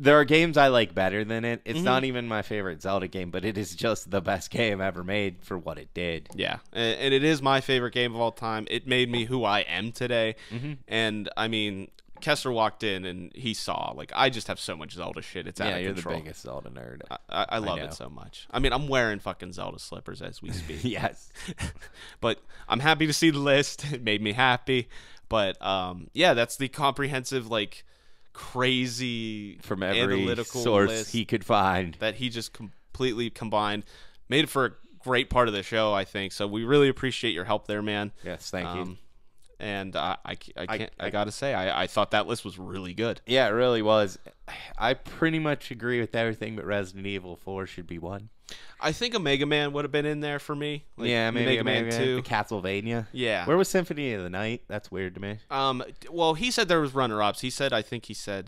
there are games I like better than it. It's not even my favorite Zelda game, but it is just the best game ever made for what it did. Yeah, and it is my favorite game of all time. It made me who I am today. Mm-hmm. And, I mean, Kester walked in and he saw, like, I just have so much Zelda shit. It's out of you're control. the biggest Zelda nerd. I love it so much. I mean, I'm wearing fucking Zelda slippers as we speak. Yes. But I'm happy to see the list. It made me happy. But yeah, that's the comprehensive, like, crazy From every analytical source list he could find that he just completely combined. Made it for a great part of the show, I think. So we really appreciate your help there, man. Yes, thank you. And I gotta say, I thought that list was really good. Yeah, it really was. I pretty much agree with everything, but Resident Evil 4 should be one. I think a Mega Man would have been in there for me. Like, Yeah, maybe Mega Man 2. The Castlevania. Yeah. Where was Symphony of the Night? That's weird to me. Well, he said there was runner-ups. I think he said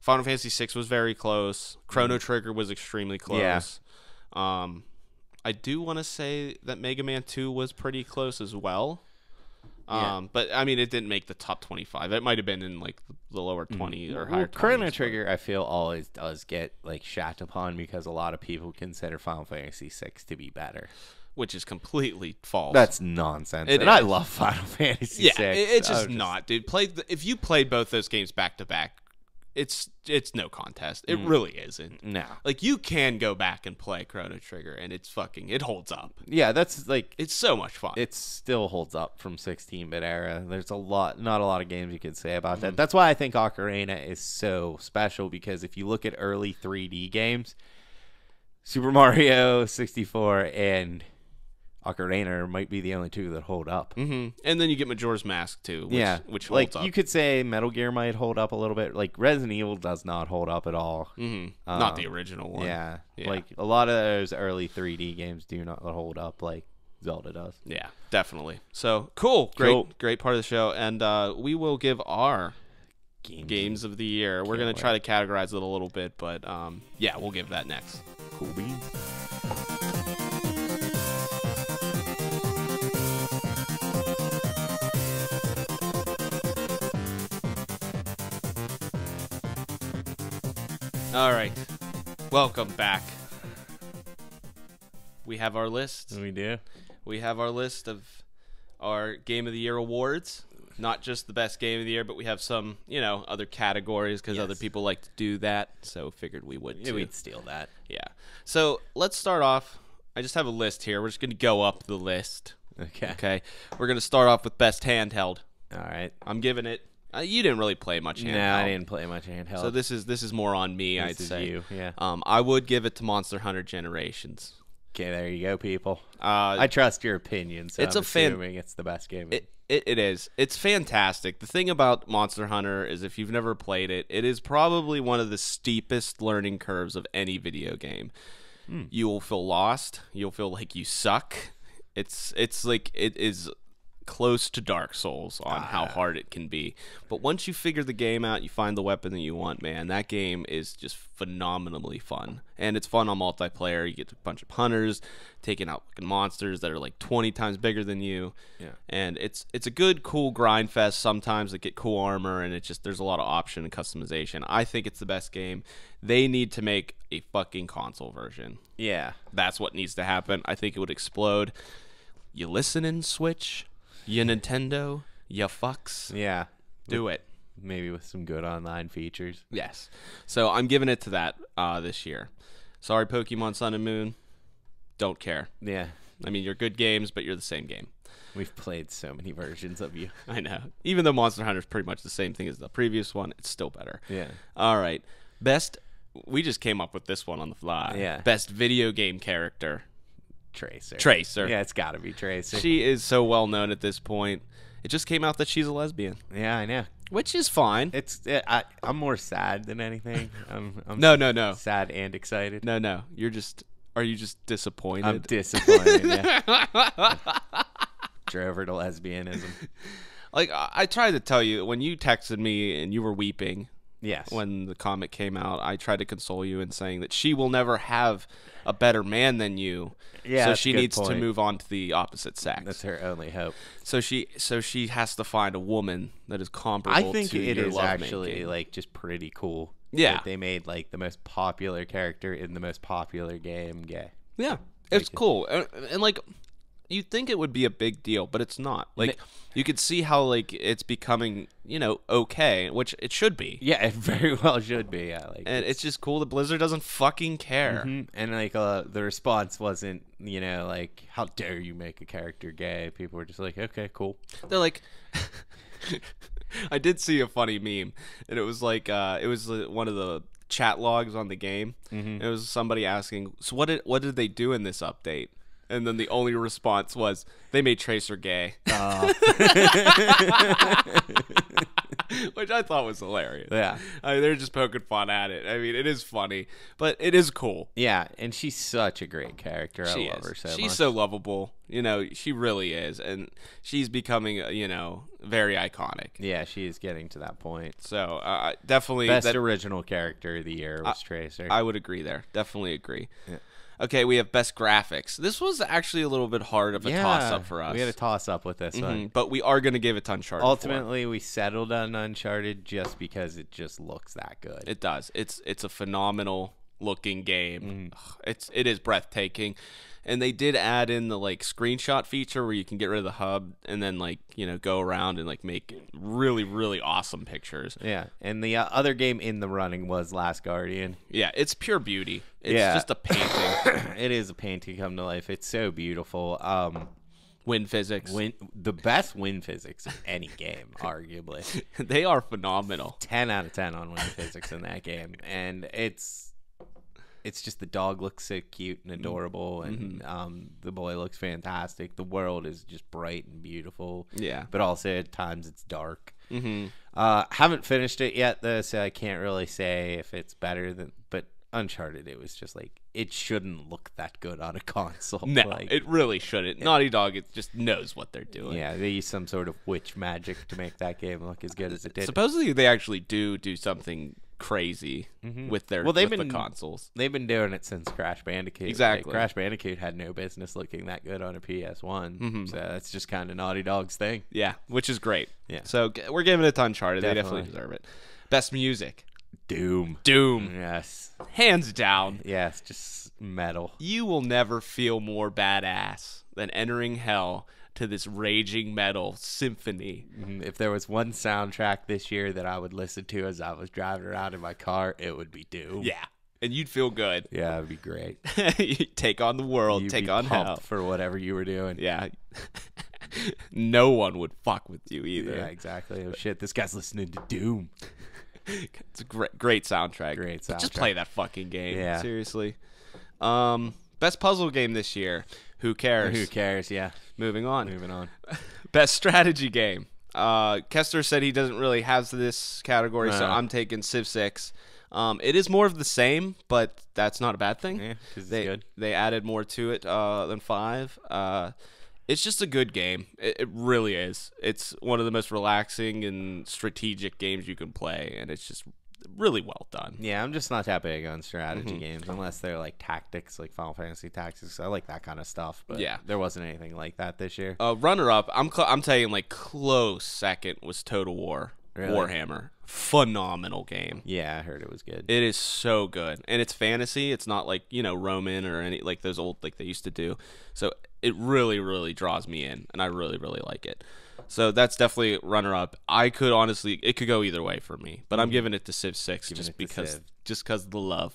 Final Fantasy VI was very close. Chrono Trigger was extremely close. Yeah. I do want to say that Mega Man 2 was pretty close as well. Yeah. But I mean, it didn't make the top 25. It might have been in like the lower 20 or higher. Chrono Trigger, I feel, always does get like shat upon because a lot of people consider Final Fantasy VI to be better, which is completely false. That's nonsense. I love Final Fantasy VI. Yeah, it's just not, dude. If you played both those games back to back, it's no contest. It really isn't. No. Like, you can go back and play Chrono Trigger, and it holds up. Yeah, that's like... It's so much fun. It still holds up from 16-bit era. There's not a lot of games you could say about that. That's why I think Ocarina is so special, because if you look at early 3D games, Super Mario 64 and Ocarina might be the only two that hold up. And then you get Majora's Mask too, which holds up. You could say Metal Gear might hold up a little bit. Like Resident Evil does not hold up at all. Not the original one. Yeah, like a lot of those early 3D games do not hold up like Zelda does. Yeah, definitely. So cool, great part of the show, and we will give our games of the year. We're gonna try to categorize it a little bit, but yeah, we'll give that next. Cool beans. All right, welcome back. We have our list. We do. We have our list of our Game of the Year awards. Not just the best Game of the Year, but we have some, other categories because other people like to do that. So figured we would too. Yeah, we'd steal that. Yeah. So let's start off. I just have a list here. We're just going to go up the list. Okay. We're going to start off with best handheld. All right. I'm giving it. You didn't really play much handheld. No, I didn't play much handheld. So this is more on me, I'd say. You, yeah. I would give it to Monster Hunter Generations. Okay, there you go, people. I trust your opinion, so I'm assuming it's the best game. It is. It's fantastic. The thing about Monster Hunter is if you've never played it, it is probably one of the steepest learning curves of any video game. You will feel lost. You'll feel like you suck. It's like it is close to Dark Souls on how hard it can be. But once you figure the game out, you find the weapon that you want, man, that game is just phenomenally fun. And it's fun on multiplayer. You get a bunch of hunters taking out monsters that are like 20 times bigger than you. Yeah. And it's a good, cool grind fest sometimes that get cool armor, and there's a lot of option and customization. I think it's the best game. They need to make a fucking console version. Yeah. That's what needs to happen. I think it would explode. You listening, Switch? You Nintendo, you fucks. Yeah. Do it. Maybe with some good online features. Yes. So I'm giving it to that this year. Sorry, Pokemon Sun and Moon. Don't care. Yeah. I mean, you're good games, but you're the same game. We've played so many versions of you. I know. Even though Monster Hunter is pretty much the same thing as the previous one, it's still better. Yeah. All right. We just came up with this one on the fly. Yeah. Best video game character. Tracer. Yeah, it's got to be Tracer. She is so well known at this point. It just came out that she's a lesbian. Yeah, I know. Which is fine. I'm more sad than anything. I'm No. Sad and excited. No. Are you just disappointed? I'm disappointed. Yeah. Drove her to lesbianism. Like, I tried to tell you when you texted me and you were weeping. Yes. When the comic came out, I tried to console you in saying that she will never have a better man than you. Yeah, so she needs to move on to the opposite sex. That's her only hope. So she has to find a woman that is comparable. I think to it your is actually making. like just pretty cool. Yeah, that they made like the most popular character in the most popular game gay. Yeah, it's cool, and like you'd think it would be a big deal, but it's not. Like, you could see how, like, it's becoming, okay, which it should be. Yeah, it very well should be. Yeah, like, And it's just cool that Blizzard doesn't fucking care. And like the response wasn't, like, how dare you make a character gay? People were just like, okay, cool. They're like, I did see a funny meme, and it was like, it was one of the chat logs on the game. It was somebody asking, so what did they do in this update? And then the only response was, they made Tracer gay. Which I thought was hilarious. Yeah. I mean, they're just poking fun at it. I mean, it is funny, but it is cool. Yeah, and she's such a great character. I love her so much. She's so lovable. She really is. And she's becoming, very iconic. Yeah, she is getting to that point. So, definitely. Best original character of the year was Tracer. I would agree there. Definitely agree. Yeah. Okay, we have best graphics. This was actually a little bit hard of a toss-up for us. We had a toss-up with this one. But we are going to give it to Uncharted 4. Ultimately, we settled on Uncharted just because it just looks that good. It does. It's a phenomenal looking game. It is breathtaking. And they did add in the like screenshot feature where you can get rid of the hub and then like, go around and like make really, really awesome pictures. Yeah. And the other game in the running was Last Guardian. Yeah, it's pure beauty. It's just a painting. It is a painting come to life. It's so beautiful. Wind physics. The best wind physics of any game, arguably. They are phenomenal. 10 out of 10 on wind physics in that game. And it's just the dog looks so cute and adorable, and the boy looks fantastic. The world is just bright and beautiful. Yeah. But also at times it's dark. Haven't finished it yet, though, so I can't really say if it's better than... But Uncharted, it was just like, it shouldn't look that good on a console. No, like, it really shouldn't. Naughty Dog, it just knows what they're doing. Yeah, they use some sort of witch magic to make that game look as good as it did. Supposedly, they actually do something crazy with their the consoles. They've been doing it since Crash Bandicoot. Exactly. Like, Crash Bandicoot had no business looking that good on a PS1. So that's just kind of Naughty Dog's thing. Yeah, which is great. Yeah. So we're giving it to Uncharted. They definitely deserve it. Best music. Doom. Yes. Hands down. Yes, just metal. You will never feel more badass than entering hell to this raging metal symphony. If there was one soundtrack this year that I would listen to as I was driving around in my car, it would be Doom. Yeah. And you'd feel good. Yeah, it would be great. You'd take on the world, You'd take be on pumped hell. For whatever you were doing. Yeah. No one would fuck with you either. Yeah, exactly. Oh, shit, this guy's listening to Doom. It's a great soundtrack. Great soundtrack. Just play that fucking game. Yeah. Seriously. Best puzzle game this year. Who cares? Who cares? Yeah. Moving on. Best strategy game. Kester said he doesn't really have this category, so I'm taking Civ 6. It is more of the same, but that's not a bad thing. Yeah, 'cause it's good. They added more to it than 5. It's just a good game. It really is. It's one of the most relaxing and strategic games you can play, and it's just really well done. Yeah, I'm just not that big on strategy games unless they're like tactics, like Final Fantasy Tactics. I like that kind of stuff, but there wasn't anything like that this year. Runner-up, I'm telling like close second was Total War. Really? Warhammer. Phenomenal game. Yeah, I heard it was good. It is so good. And it's fantasy. It's not like, Roman or any like those old like they used to do. So it really, really draws me in, and I really, really like it. So that's definitely runner up. It could go either way for me, but I'm giving it to Civ 6 just because of the love.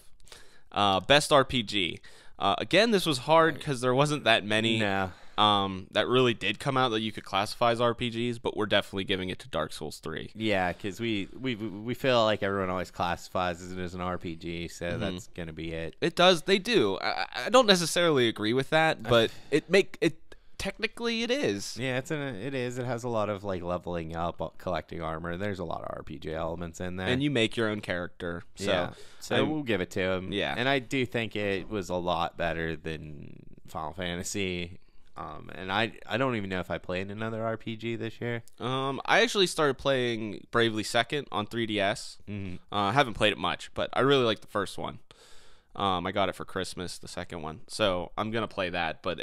Best RPG. Again, this was hard because there wasn't that many that really did come out that you could classify as RPGs, but we're definitely giving it to Dark Souls 3. Yeah, because we feel like everyone always classifies it as an RPG, so that's gonna be it. It does. They do. I don't necessarily agree with that, but technically it is. Yeah, it is. It has a lot of like leveling up, collecting armor. There's a lot of RPG elements in there, and you make your own character. So we'll give it to him. Yeah, and I do think it was a lot better than Final Fantasy. And I don't even know if I played another RPG this year. I actually started playing Bravely Second on 3DS. I haven't played it much, but I really like the first one. I got it for Christmas, the second one. So I'm gonna play that, but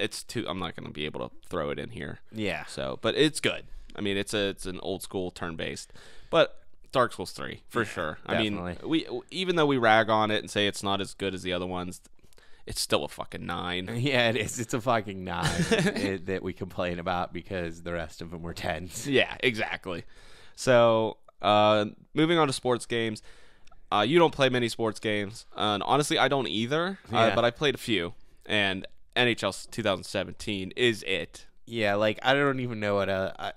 I'm not gonna be able to throw it in here. Yeah. So, but it's good. I mean, it's an old school turn based, but Dark Souls 3 for sure. Definitely. I mean, even though we rag on it and say it's not as good as the other ones, it's still a fucking 9. Yeah, it is. It's a fucking 9 that we complain about because the rest of them were 10s. Yeah, exactly. So, moving on to sports games. You don't play many sports games. And honestly, I don't either. Yeah. But I played a few. And NHL 2017 is it. Yeah, like, I don't even know what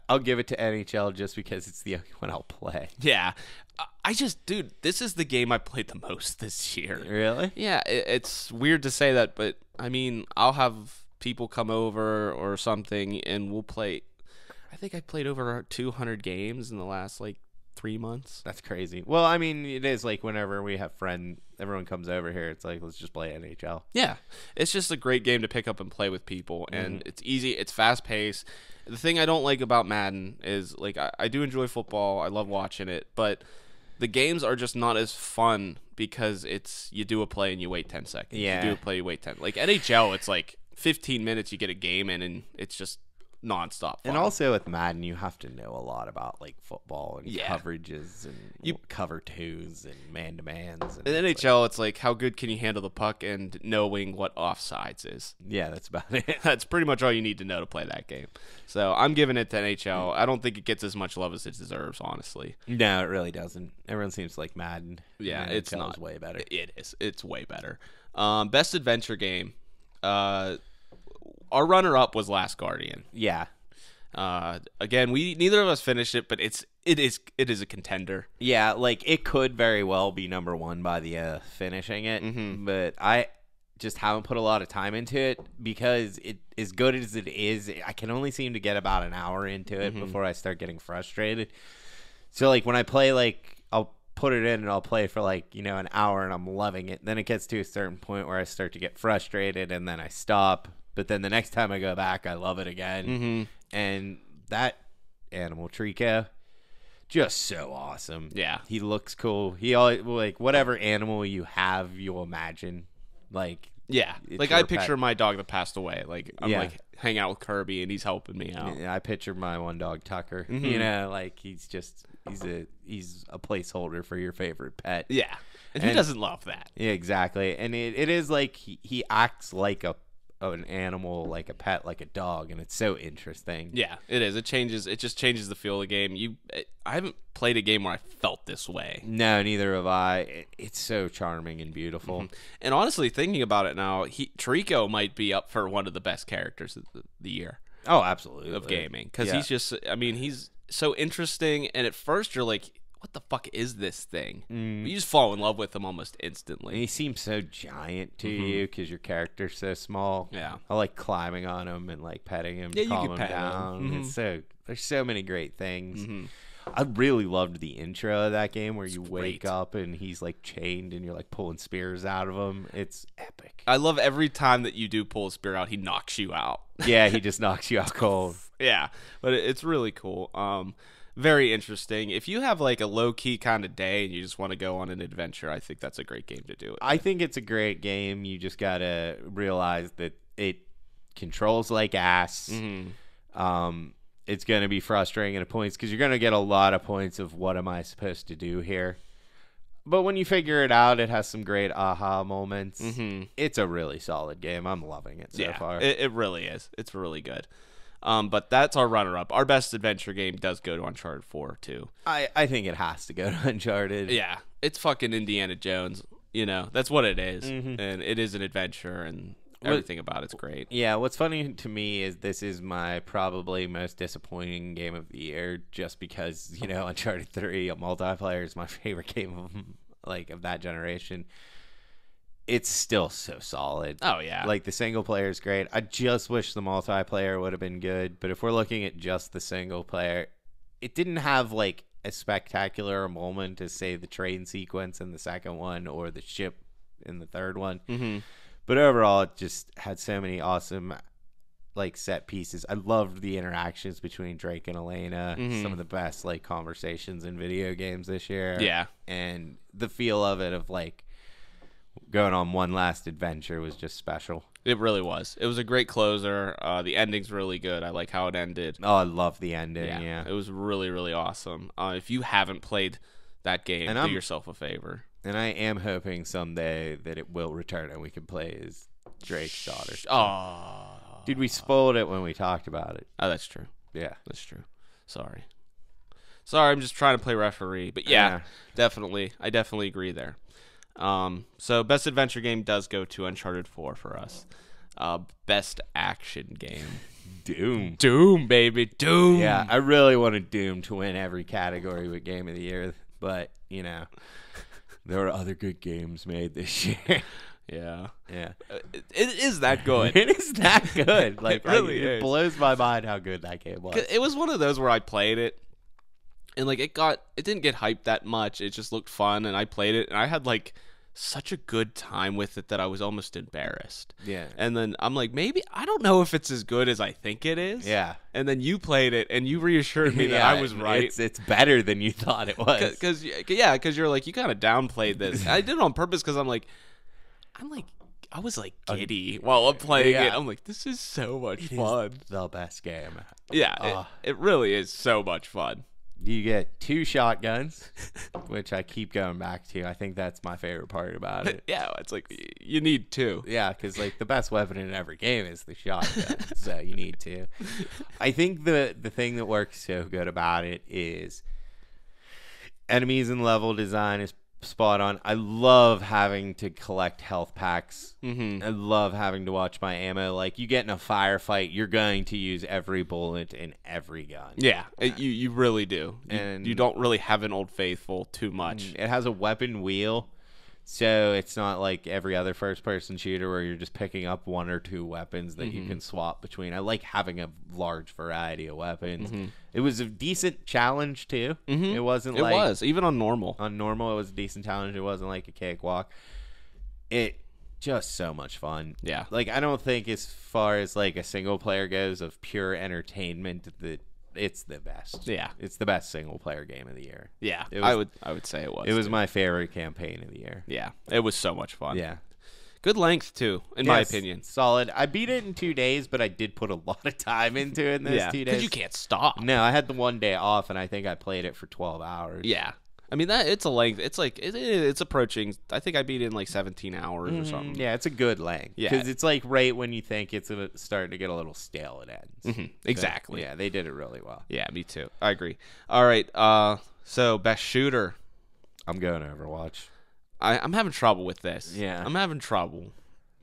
I'll give it to NHL just because it's the only one I'll play. Yeah. Dude, this is the game I played the most this year. Really? Yeah, it's weird to say that, but I mean, I'll have people come over or something and we'll play. I think I played over 200 games in the last, like, 3 months. That's crazy. Well, I mean, it is like whenever we have everyone comes over here, it's like, let's just play NHL. Yeah, it's just a great game to pick up and play with people, and it's easy, it's fast-paced. The thing I don't like about Madden is, like, I do enjoy football, I love watching it, but the games are just not as fun because it's, you do a play and you wait 10 seconds. Yeah. You do a play, you wait 10. Like, NHL, it's like 15 minutes, you get a game in, and it's just nonstop fun. And also with Madden, you have to know a lot about like football and Yeah. coverages and cover twos and man-to-mans. And In NHL, it's like, how good can you handle the puck and knowing what offsides is? yeah, that's about it. That's pretty much all you need to know to play that game. So I'm giving it to NHL. I don't think it gets as much love as it deserves, honestly. No, it really doesn't. Everyone seems to like Madden. Yeah, and it's NHL's not. way better. It is. It's way better. Best adventure game. Our runner-up was Last Guardian. Yeah. Again, neither of us finished it, but it is a contender. Yeah, like it could very well be number one by the finishing it, but I just haven't put a lot of time into it because it, as good as it is, I can only seem to get about an hour into it before I start getting frustrated. So like when I play, like I'll put it in and I'll play for like, you know, an hour and I'm loving it. Then it gets to a certain point where I start to get frustrated and then I stop. But then the next time I go back, I love it again. And that animal, Trico, just so awesome. Yeah. He looks cool. He always, like, whatever animal you have, you'll imagine. Like, Yeah. it's Like, your I pet. picture my dog that passed away. Like, I'm Yeah. like hanging out with Kirby and he's helping me out. I picture my one dog, Tucker. You know, like, he's a placeholder for your favorite pet. Yeah. And who doesn't love that? Yeah, exactly. And it is like he acts like an animal, like a pet, like a dog, and it's so interesting. Yeah, it is. It just changes the feel of the game. I haven't played a game where I felt this way. No, neither have I. It's so charming and beautiful. And honestly, thinking about it now, Trico might be up for one of the best characters of the year Oh, absolutely. of gaming because Yeah. he's just, I mean, he's so interesting. And at first, you're like, what the fuck is this thing? But you just fall in love with him almost And instantly. he seems so giant to you because your character's so small. Yeah. I like climbing on him and like petting him, Yeah, you calm can him pet him. down. There's so many great things. I really loved the intro of that game where you wake great. up and he's like chained and you're like pulling spears out of him. It's epic. I love every time that you do pull a spear out, he knocks you out. Yeah, he just knocks you out cold. Yeah, but it's really cool. Very interesting. If you have like a low key kind of day and you just want to go on an adventure, I think that's a great game to do it. I think it's a great game. You just gotta realize that it controls like ass. It's gonna be frustrating at points because you're gonna get a lot of points of what am I supposed to do here. But when you figure it out, it has some great aha moments. It's a really solid game. I'm loving it so far. It really is. It's really good. But that's our runner-up. Our best adventure game does go to Uncharted 4 too. I think it has to go to Uncharted. Yeah, it's fucking Indiana Jones. You know, that's what it is, and it is an adventure, and everything about it's great. Yeah, what's funny to me is this is my probably most disappointing game of the year just because, you know, Uncharted 3 multiplayer is my favorite game of that generation. It's still so solid. Oh, yeah. Like, the single player is great. I just wish the multiplayer would have been good, but if we're looking at just the single player, it didn't have, like, a spectacular moment as, say, the train sequence in the second one or the ship in the third one. But overall, it just had so many awesome, like, set pieces. I loved the interactions between Drake and Elena. Some of the best, like, conversations in video games this year. Yeah. And the feel of it, of, like, going on one last adventure was just special. It really was. It was a great closer. The ending's really good. I like how it ended. Oh, I love the ending. Yeah. It was really, really awesome. If you haven't played that game, do yourself a favor. And I am hoping someday that it will return and we can play as Drake's daughter. Oh, Dude, we spoiled it when we talked about it. oh, that's true. Yeah. That's true. Sorry, I'm just trying to play referee. But yeah, definitely, I definitely agree there. So best adventure game does go to Uncharted 4 for us. Best action game, Doom, baby, Doom. Yeah, I really wanted Doom to win every category with Game of the Year, but you know, there were other good games made this year. Yeah. It is that good. It is that good. Like, it really it blows my mind how good that game was. It was one of those where I played it, and like it didn't get hyped that much. It just looked fun, and I played it, and I had like such a good time with it that I was almost embarrassed. Yeah. And then I'm like, maybe I don't know if it's as good as I think it is. Yeah. And then you played it, and you reassured me that I was right. It's better than you thought it was. Because you're like, you kind of downplayed this. I did it on purpose because I was like giddy while I'm playing it. I'm like, this is so much fun. It's the best game. Yeah, it really is so much fun. You get 2 shotguns, which I keep going back to. I think that's my favorite part about it. Yeah, it's like you need 2. Yeah, because like the best weapon in every game is the shotgun, so you need 2. I think the thing that works so good about it is enemies and level design is spot on. I love having to collect health packs. I love having to watch my ammo. Like, you get in a firefight, you're going to use every bullet in every gun. Yeah, you really do. And you don't really have an Old Faithful too much. It has a weapon wheel, so it's not like every other first-person shooter where you're just picking up 1 or 2 weapons that you can swap between. I like having a large variety of weapons. It was a decent challenge, too. It wasn't like... It was, even on normal. On normal, it was a decent challenge. It wasn't like a cakewalk. It just so much fun. Yeah. Like, I don't think as far as, like, a single-player goes of pure entertainment that it's the best. Yeah. It's the best single-player game of the year. Yeah, Was, I would say it was. It was my favorite campaign of the year. Yeah, it was so much fun. Yeah. Good length, too, in my opinion. Solid. I beat it in 2 days, but I did put a lot of time into it in those 2 days. Because you can't stop. No, I had the 1 day off, and I think I played it for 12 hours. Yeah. I mean, it's a length. It's like, it's approaching, I think I beat it in like 17 hours or something. Yeah, it's a good length. Yeah. Because it's like right when you think it's starting to get a little stale, it ends. Exactly. So, yeah, they did it really well. Yeah, me too. I agree. All right. So, best shooter. I'm going Overwatch. I'm having trouble with this. Yeah. I'm having trouble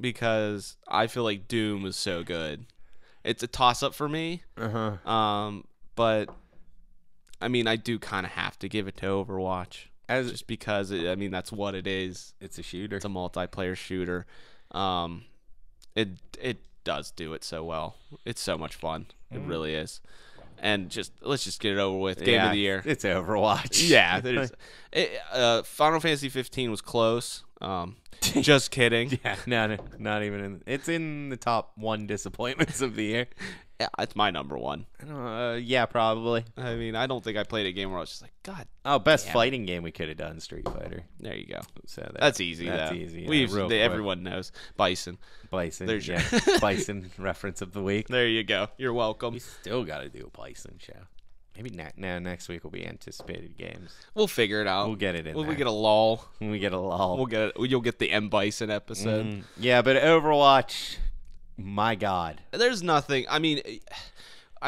because I feel like Doom was so good. It's a toss-up for me. But I mean, I do kind of have to give it to Overwatch, just because that's what it is. It's a shooter. It's a multiplayer shooter. It does do it so well. It's so much fun. It really is. And let's just get it over with. Game of the year. It's Overwatch. Yeah. Final Fantasy 15 was close. Just kidding. Yeah, no, not even it's in the top 1 disappointments of the year. Yeah, it's my number 1. Yeah, probably. I mean, I don't think I played a game where I was just like, God. Best fighting game we could have done, Street Fighter. There you go. So that's easy. That's easy. Yeah, everyone knows Bison. There's your Bison reference of the week. There you go. You're welcome. We still got to do a Bison show. Maybe next week will be anticipated games. We'll figure it out. We'll get it in. When we get a lull. When we get a lull, we'll get it. You'll get the M Bison episode. Yeah, but Overwatch, my God, there's nothing. I mean,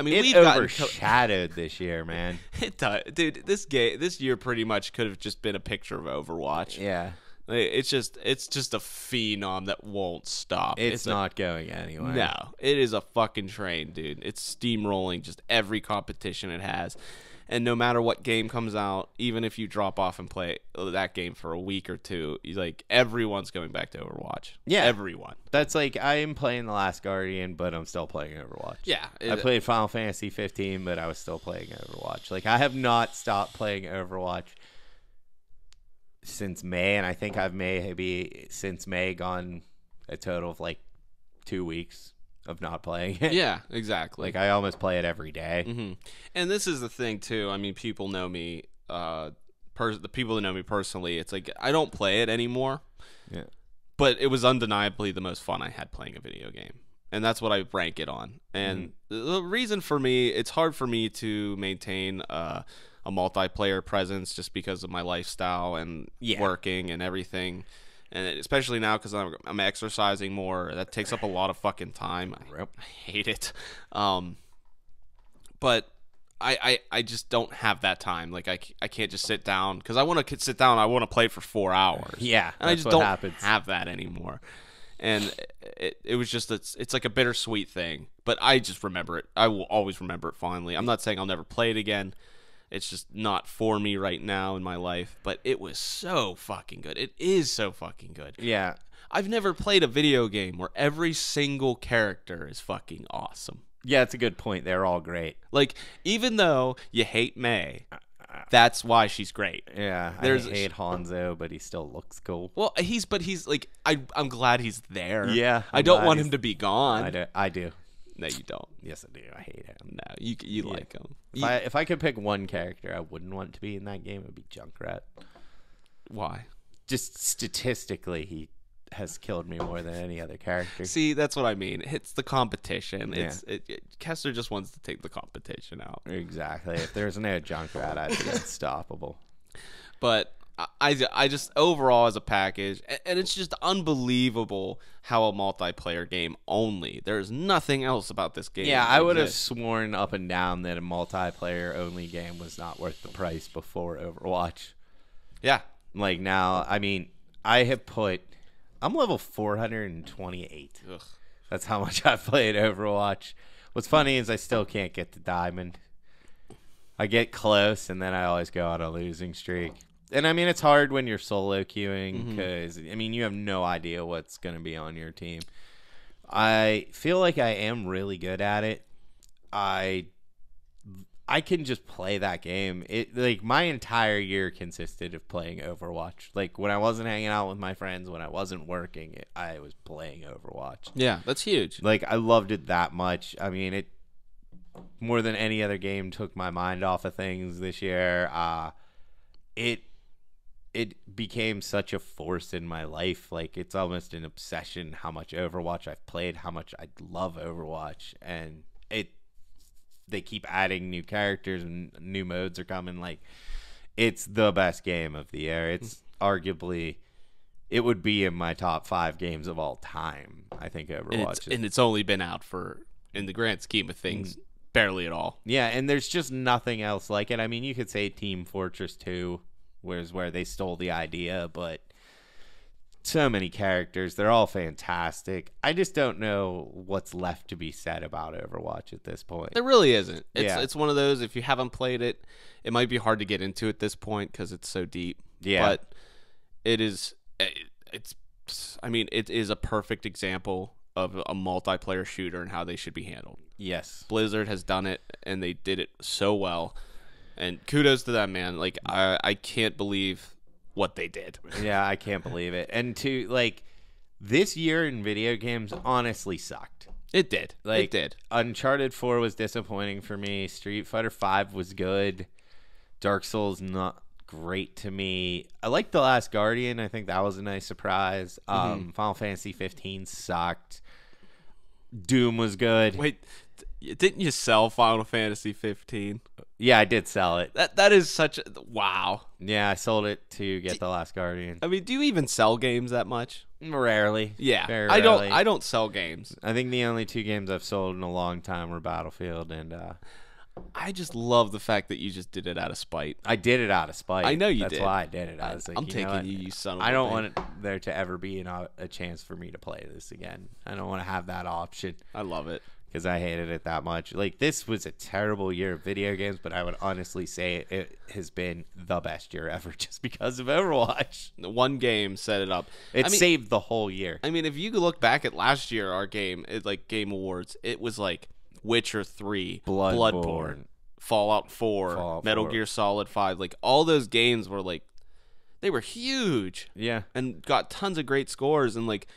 we've overshadowed this year, man. It does, dude. This year pretty much could have just been a picture of Overwatch. Yeah. It's just a phenom that won't stop. It's not going anywhere. No, it is a fucking train, dude. It's steamrolling just every competition it has. And no matter what game comes out, even if you drop off and play that game for a week or two, everyone's going back to Overwatch. Yeah. Everyone. That's like, I am playing The Last Guardian, but I'm still playing Overwatch. Yeah. I played Final Fantasy 15, but I was still playing Overwatch. Like, I have not stopped playing Overwatch since May, and I think I've maybe since May gone a total of like 2 weeks of not playing it. Yeah, exactly. Like, I almost play it every day. And this is the thing too. I mean, people know me. The people that know me personally, it's like I don't play it anymore. Yeah. But it was undeniably the most fun I had playing a video game, and that's what I rank it on. And the reason for me, it's hard for me to maintain a multiplayer presence just because of my lifestyle and working and everything. And especially now because I'm exercising more, that takes up a lot of fucking time. I hate it. But I just don't have that time. Like I can't just sit down because I want to sit down. I want to play for 4 hours. Yeah, and I just don't have that anymore. And it was just it's like a bittersweet thing. But I just remember it. I will always remember it fondly. I'm not saying I'll never play it again. It's just not for me right now in my life. But it was so fucking good. It is so fucking good. Yeah. I've never played a video game where every single character is fucking awesome. Yeah, it's a good point. They're all great. Like, even though you hate May, that's why she's great. Yeah, I hate Hanzo, but he still looks cool. Well, he's like, I'm glad he's there. Yeah, I don't want him to be gone. I do. No, you don't. Yes, I do. I hate him. No, you like him. If I could pick one character I wouldn't want to be in that game, it would be Junkrat. Why? Just statistically, he has killed me more than any other character. See, that's what I mean. It's the competition. Yeah. Kester just wants to take the competition out. Exactly. If there's no Junkrat, I'd be unstoppable. But I just overall as a package, and it's just unbelievable how a multiplayer game only. There's nothing else about this game. Yeah, I would have sworn up and down that a multiplayer only game was not worth the price before Overwatch. Yeah. Like now, I mean, I'm level 428. Ugh. That's how much I've played Overwatch. What's funny is I still can't get the diamond. I get close, and then I always go on a losing streak. And, I mean, it's hard when you're solo queuing because, I mean, you have no idea what's going to be on your team. I feel like I am really good at it. I can just play that game. Like my entire year consisted of playing Overwatch. Like when I wasn't hanging out with my friends, when I wasn't working, I was playing Overwatch. Yeah, that's huge. Like I loved it that much. I mean, it more than any other game took my mind off of things this year. It became such a force in my life. Like it's almost an obsession how much Overwatch I've played, how much I love Overwatch, and they keep adding new characters and new modes are coming. Like it's the best game of the year. It's arguably, it would be in my top 5 games of all time. I think Overwatch. And it's only been out for, in the grand scheme of things, barely at all. Yeah, and there's just nothing else like it. I mean, you could say Team Fortress 2 was where they stole the idea, but so many characters. They're all fantastic. I just don't know what's left to be said about Overwatch at this point. There really isn't. It's one of those, if you haven't played it, it might be hard to get into at this point because it's so deep. Yeah. But it is a perfect example of a multiplayer shooter and how they should be handled. Yes. Blizzard has done it, and they did it so well. And kudos to them, man. Like, I can't believe what they did. Yeah, I can't believe it. And this year in video games honestly sucked. It did. Like, it did. Uncharted 4 was disappointing for me. Street Fighter 5 was good. Dark Souls not great to me. I liked The Last Guardian. I think that was a nice surprise. Final Fantasy 15 sucked. Doom was good. Wait, didn't you sell Final Fantasy 15? Yeah, I did sell it. That is such a wow. Yeah, I sold it to get The Last Guardian. I mean, do you even sell games that much? Rarely. Yeah, very I rarely. don't sell games. I think the only 2 games I've sold in a long time were Battlefield and I just love the fact that you just did it out of spite. I did it out of spite. I know you did. That's why I did it. I was like, I'm taking you son of a I don't bitch. want there to ever be a chance for me to play this again. I don't want to have that option. I love it. Because I hated it that much. Like, this was a terrible year of video games, but I would honestly say it has been the best year ever just because of Overwatch. One game set it up. It saved the whole year. I mean, if you look back at last year, our game, Game Awards, it was like Witcher 3, Bloodborne, Fallout 4, Metal Gear Solid 5. Like, all those games were like, they were huge. Yeah. And got tons of great scores. And like,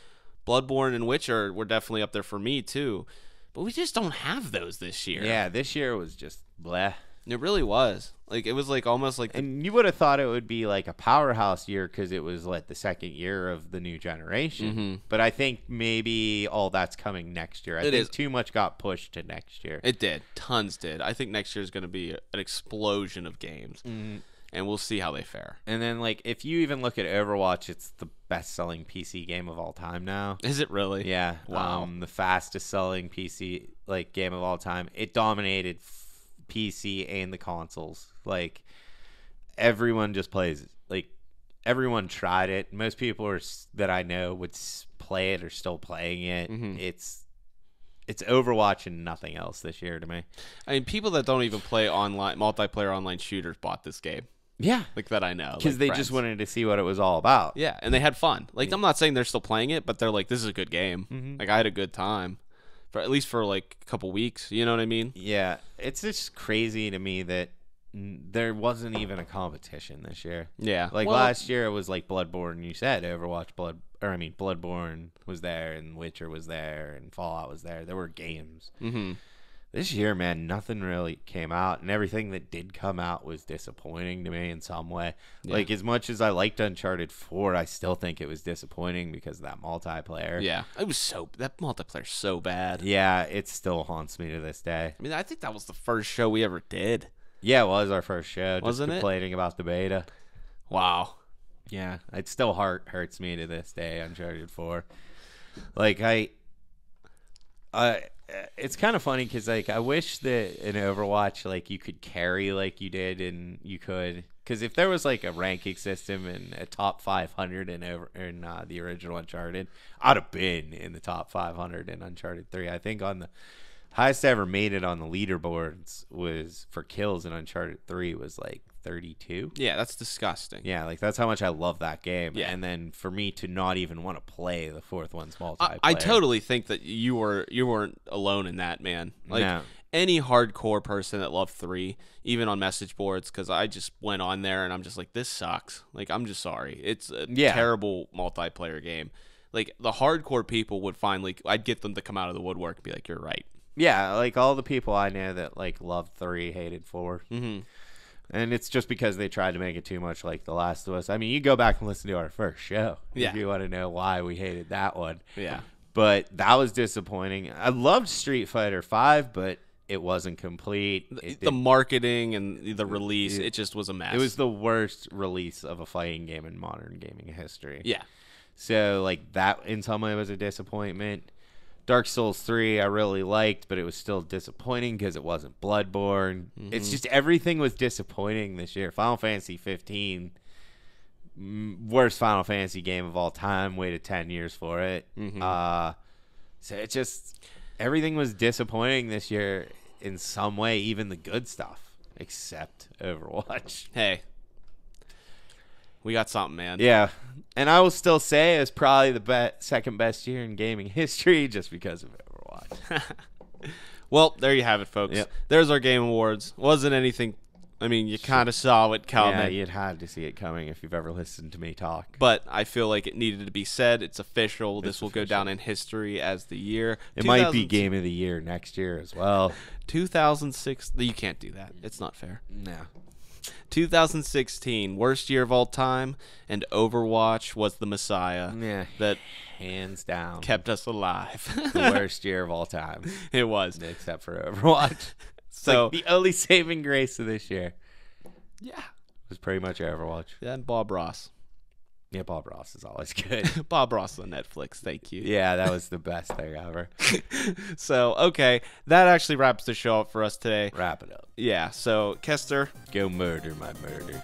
Bloodborne and Witcher were definitely up there for me, too. But we just don't have those this year. Yeah, this year was just bleh. It really was. Like, it was like almost like... And you would have thought it would be like a powerhouse year because it was like the second year of the new generation. But I think maybe all that's coming next year. I think too much got pushed to next year. It did. Tons did. I think next year is going to be an explosion of games. and we'll see how they fare. And then, like, if you even look at Overwatch, it's the best-selling PC game of all time now. Is it really? Yeah. Wow. The fastest-selling PC game of all time. It dominated PC and the consoles. Like, everyone just plays it. Like, everyone tried it. Most people that I know would play it or still playing it. It's Overwatch and nothing else this year to me. I mean, people that don't even play multiplayer online shooters bought this game. Yeah. Like, that I know. Because like they friends. just wanted to see what it was all about. Yeah, and they had fun. Like, I'm not saying they're still playing it, but they're like, this is a good game. Like, I had a good time. At least for, like, a couple weeks. You know what I mean? Yeah. It's just crazy to me that there wasn't even a competition this year. Yeah. Like, last year it was like Bloodborne. You said Overwatch, Bloodborne was there, and Witcher was there, and Fallout was there. There were games. This year, man, nothing really came out, and everything that did come out was disappointing to me in some way. Yeah. Like, as much as I liked Uncharted 4, I still think it was disappointing because of that multiplayer. Yeah, that multiplayer's so bad. Yeah, it still haunts me to this day. I mean, I think that was the first show we ever did. Yeah, it was our first show. Wasn't just complaining about the beta. Wow. Yeah, it still hurts me to this day, Uncharted 4. Like, it's kind of funny because, like, I wish that in Overwatch, like, you could carry like you did, and you could, because if there was like a ranking system and a top 500 in the original Uncharted, I'd have been in the top 500 in Uncharted 3. I think on the highest I ever made it on the leaderboards was for kills in Uncharted 3 was like 32. Yeah, that's disgusting. Yeah, like, that's how much I love that game. Yeah. And then for me to not even want to play the fourth one's multiplayer. I totally think that you weren't alone in that, man. Like, No. Any hardcore person that loved 3, even on message boards, because I just went on there and I'm just like, this sucks. Like, I'm just sorry. It's a terrible multiplayer game. Like, the hardcore people would finally, I'd get them to come out of the woodwork and be like, you're right. Yeah, like, all the people I know that, like, loved 3 hated 4. And it's just because they tried to make it too much like The Last of Us. I mean, you go back and listen to our first show if you want to know why we hated that one. Yeah. But that was disappointing. I loved Street Fighter 5, but it wasn't complete. The marketing and the release, it just was a mess. It was the worst release of a fighting game in modern gaming history. Yeah. So, like, that in some way was a disappointment. Dark Souls 3 I really liked, but it was still disappointing because it wasn't Bloodborne. It's just everything was disappointing this year. Final Fantasy 15, worst Final Fantasy game of all time. Waited 10 years for it. So it just, everything was disappointing this year in some way, even the good stuff, except Overwatch. Hey, we got something, man. Yeah. And I will still say it's probably the second best year in gaming history just because of Overwatch. Well, there you have it, folks. Yep. There's our Game Awards. Wasn't anything, I mean, you kind of saw it coming. Yeah, you'd had to see it coming if you've ever listened to me talk. But I feel like it needed to be said. It's official. This will go down in history as the year. It might be Game of the Year next year as well. 2006. You can't do that. It's not fair. No. 2016, worst year of all time, and Overwatch was the messiah that hands down kept us alive. The worst year of all time. It was. Except for Overwatch. So like the only saving grace of this year. Yeah. Was pretty much Overwatch. Yeah, and Bob Ross. Yeah, Bob Ross is always good. Bob Ross on Netflix, thank you. Yeah, that was the best thing ever. So, okay, that actually wraps the show up for us today. Wrap it up. Yeah, so, Kester. Go murder my murder.